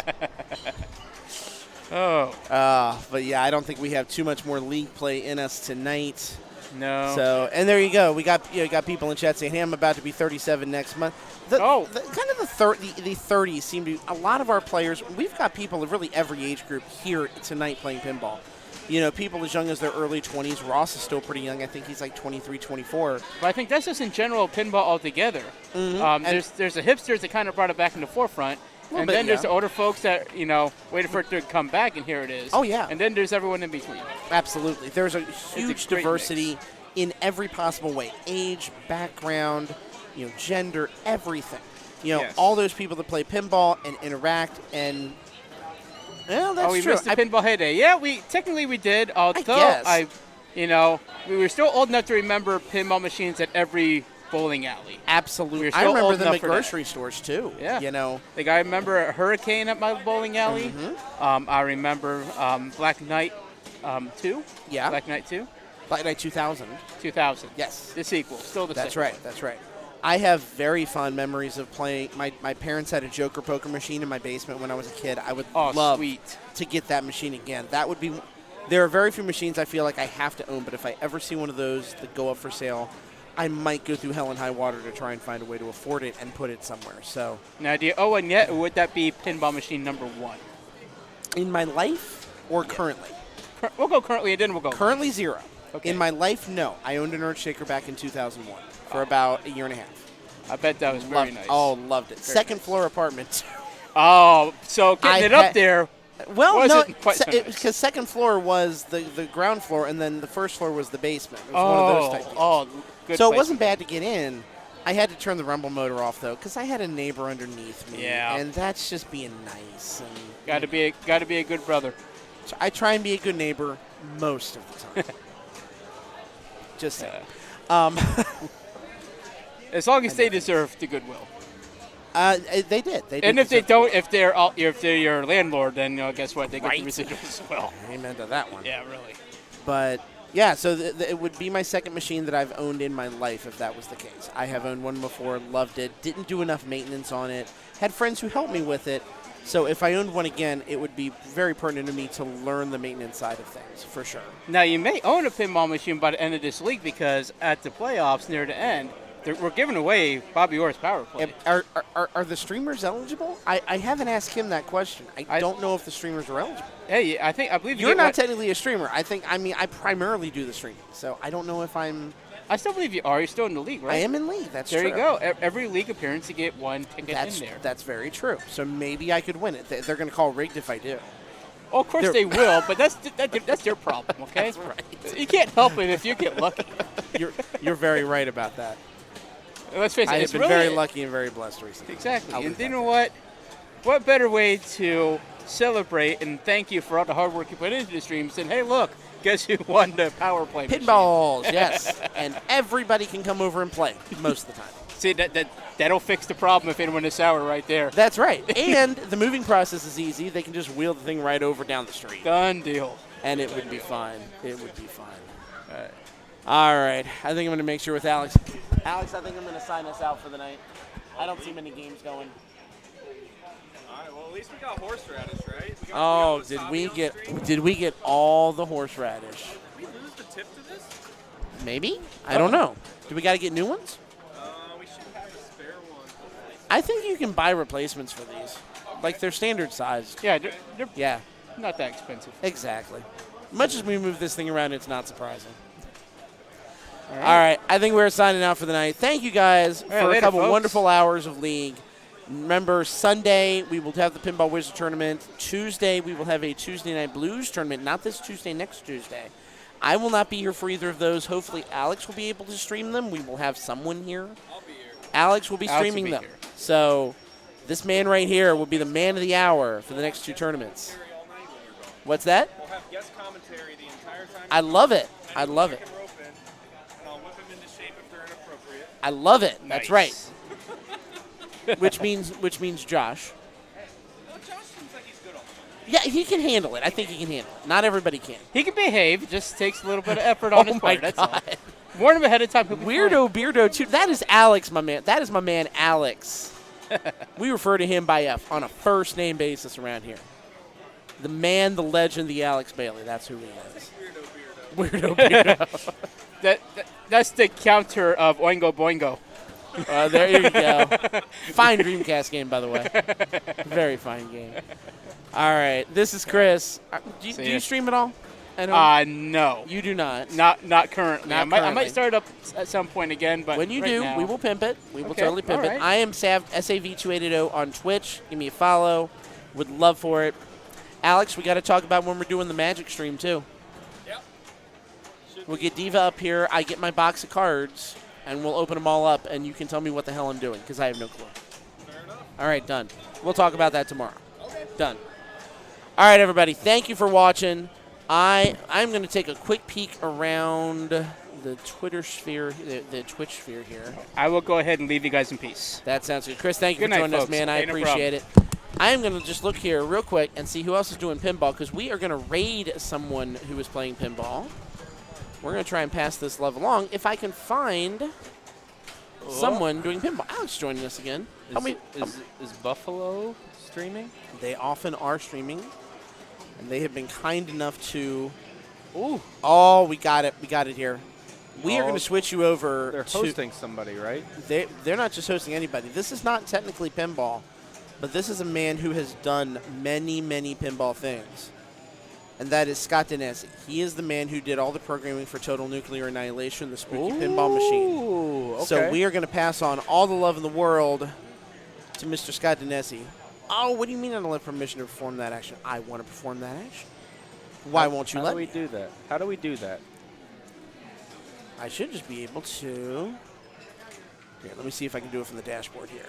there. Oh, But yeah, I don't think we have too much more league play in us tonight. no. So, and there you go. We got got people in chat saying, "Hey, I'm about to be 37 next month." The 30s seem to. A lot of our players, we've got people of really every age group here tonight playing pinball. You know, people as young as their early 20s. Ross is still pretty young. I think he's like 23, 24. But I think that's just in general pinball altogether. And- There's the hipsters that kind of brought it back in the forefront. Little And bit, then there's yeah. the older folks that, waited for it to come back, and here it is. Oh, yeah. And then there's everyone in between. Absolutely. There's a huge great diversity mix. in every possible way. Age, background, gender, everything. Yes. All those people that play pinball and interact and well, that's we true. missed the pinball heyday. Yeah, we did. Although guess. we were still old enough to remember pinball machines at every bowling alley. Absolutely. We're I still remember old them enough at for that. grocery stores too. Yeah. Like I remember a Hurricane at my bowling alley. I remember Black Knight 2. Yeah. Black Knight 2. Black Knight 2000. 2000. Yes. The sequel. Still the That's same. right. That's right. I have very fond memories of playing. My parents had a Joker poker machine in my basement when I was a kid. I would Oh, love sweet. to get that machine again. That would be. There are very few machines I feel like I have to own, but if I ever see one of those that go up for sale, I might go through hell and high water to try and find a way to afford it and put it somewhere. So, Now, do you owe one yet, or would that be pinball machine number 1? in my life or currently? We'll go currently, and then we'll go. Currently 0. Okay. In my life, no. I owned an Earth Shaker back in 2001 for about a year and a half. I bet that was very Loved nice. it. Oh, loved it. Second nice. floor apartment. Oh, so getting I it up had- there. Well, Wasn't no, quite so nice. because second floor was the ground floor, and then the first floor was the basement. It was one of those type deals. Good. So it place. wasn't bad to get in. I had to turn the rumble motor off though, because I had a neighbor underneath me. Yeah. And that's just being nice. And Got to be a good brother. so I try and be a good neighbor most of the time. Just saying. As long as they deserve the goodwill. They did. They did. And if they deserve- don't, if they're your landlord, then guess what? They get Right. the residuals as well. Amen to that one. Yeah, really. But yeah, so it would be my second machine that I've owned in my life if that was the case. I have owned one before, loved it, didn't do enough maintenance on it, had friends who helped me with it. So if I owned one again, it would be very pertinent to me to learn the maintenance side of things, for sure. Now you may own a pinball machine by the end of this league because at the playoffs near the end, we're giving away Bobby Orr's power play. Are the streamers eligible? I haven't asked him that question. I don't know if the streamers are eligible. Hey, I believe You're get not one- technically a streamer. I primarily do the streaming, so I don't know if I'm. I still believe you are. You're still in the league, right? I am in league. That's There true. you go. Every league appearance, you get one ticket That's in there. that's very true. So maybe I could win it. They're going to call rigged if I do. Oh, of course They're- they will, but that's their problem, okay? That's right. You can't help it if you get lucky. You're very right about that. Let's face it, I have it's been really very lucky and very blessed recently. Exactly. I'll And leave you that know there. what? What better way to celebrate and thank you for all the hard work you put into the stream. Saying, hey, look, guess who won the power play machine? Pinballs, yes. And everybody can come over and play most of the time. See, that'll fix the problem if anyone is sour right there. That's right. And the moving process is easy. They can just wheel the thing right over down the street. Done deal. And it would be fine. It would be fine. All right. I think I'm going to make sure with Alex. Alex, I think I'm going to sign us out for the night. I don't see many games going. All right, well, at least we got horseradish, right? Oh, did we get all the horseradish? Did we lose the tip to this? Maybe? I don't know. Do we got to get new ones? We should have a spare one. I think you can buy replacements for these. Like, they're standard sized. Yeah, they're Yeah, not that expensive. exactly. Much as we move this thing around, it's not surprising. All right. I think we're signing out for the night. Thank you guys for later, a couple folks. wonderful hours of League. Remember, Sunday we will have the Pinball Wizard Tournament. Tuesday we will have a Tuesday Night Blues Tournament. Not this Tuesday, next Tuesday. I will not be here for either of those. Hopefully Alex will be able to stream them. We will have someone here. I'll be here. Alex will be Alex will streaming be them. here. So this man right here will be the man of the hour for the next two tournaments. All night when you're gone. What's that? We'll have guest commentary the entire time. I love it. I love it. And I'll whip them into shape if they're inappropriate. I love it. That's Nice. right. which means Josh. Well, Josh seems like he's good on the Yeah, he can handle it. I think he can handle it. Not everybody can. He can behave. It just takes a little bit of effort on his Oh my part. That's all. God. Warn him ahead of time. He'll be fine. Weirdo Beardo too. That is Alex, my man. That is my man Alex. We refer to him on a first name basis around here. The man, the legend, the Alex Bailey. That's who he is. Weirdo Beardo. That's the counter of Oingo Boingo. There you go. Fine Dreamcast game, by the way. Very fine game. All right, this is Chris. Do See you ya. stream at all? I don't. No. You do not. Not currently. Not I might currently. start up at some point again, but When you right do, now- we will pimp it. We will Okay, totally pimp all it. right. I am SAV2880 on Twitch. Give me a follow. Would love for it. Alex, we got to talk about when we're doing the Magic stream, too. Yep. We'll get Diva up here. I get my box of cards, and we'll open them all up, and you can tell me what the hell I'm doing, because I have no clue. Fair enough. All right, done. We'll talk about that tomorrow. Okay. Done. All right, everybody. Thank you for watching. I'm going to take a quick peek around the Twitter sphere, the Twitch sphere here. I will go ahead and leave you guys in peace. That sounds good. Chris, thank you Good for night, joining us, folks. man. I Hey, no appreciate it. I am going to just look here real quick and see who else is doing pinball, because we are going to raid someone who is playing pinball. We're going to try and pass this love along. If I can find someone doing pinball. Alex joining us again. Is Buffalo streaming? They often are streaming, and they have been kind enough to. Ooh, Oh, we got it. We got it here. We are Oh, going to switch you over. they're to, hosting somebody, right? They're not just hosting anybody. This is not technically pinball, but this is a man who has done many, many pinball things, and that is Scott Dinesi. He is the man who did all the programming for Total Nuclear Annihilation, the spooky pinball machine. Ooh, okay. So we are going to pass on all the love in the world to Mr. Scott Dinesi. Oh, what do you mean I don't have permission to perform that action? I want to perform that action. Why won't you How let do we me? do that? How do we do that? I should just be able to. Here, let me see if I can do it from the dashboard here.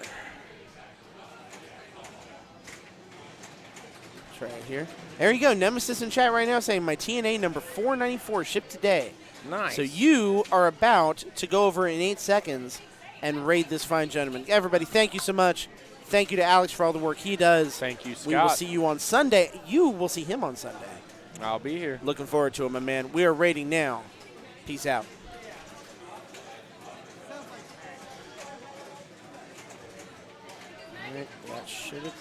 It's right here. There you go. Nemesis in chat right now saying my TNA number 494 shipped today. Nice. So you are about to go over in 8 seconds and raid this fine gentleman. Everybody, thank you so much. Thank you to Alex for all the work he does. Thank you, Scott. We will see you on Sunday. You will see him on Sunday. I'll be here. Looking forward to it, my man. We are raiding now. Peace out. All right, that should have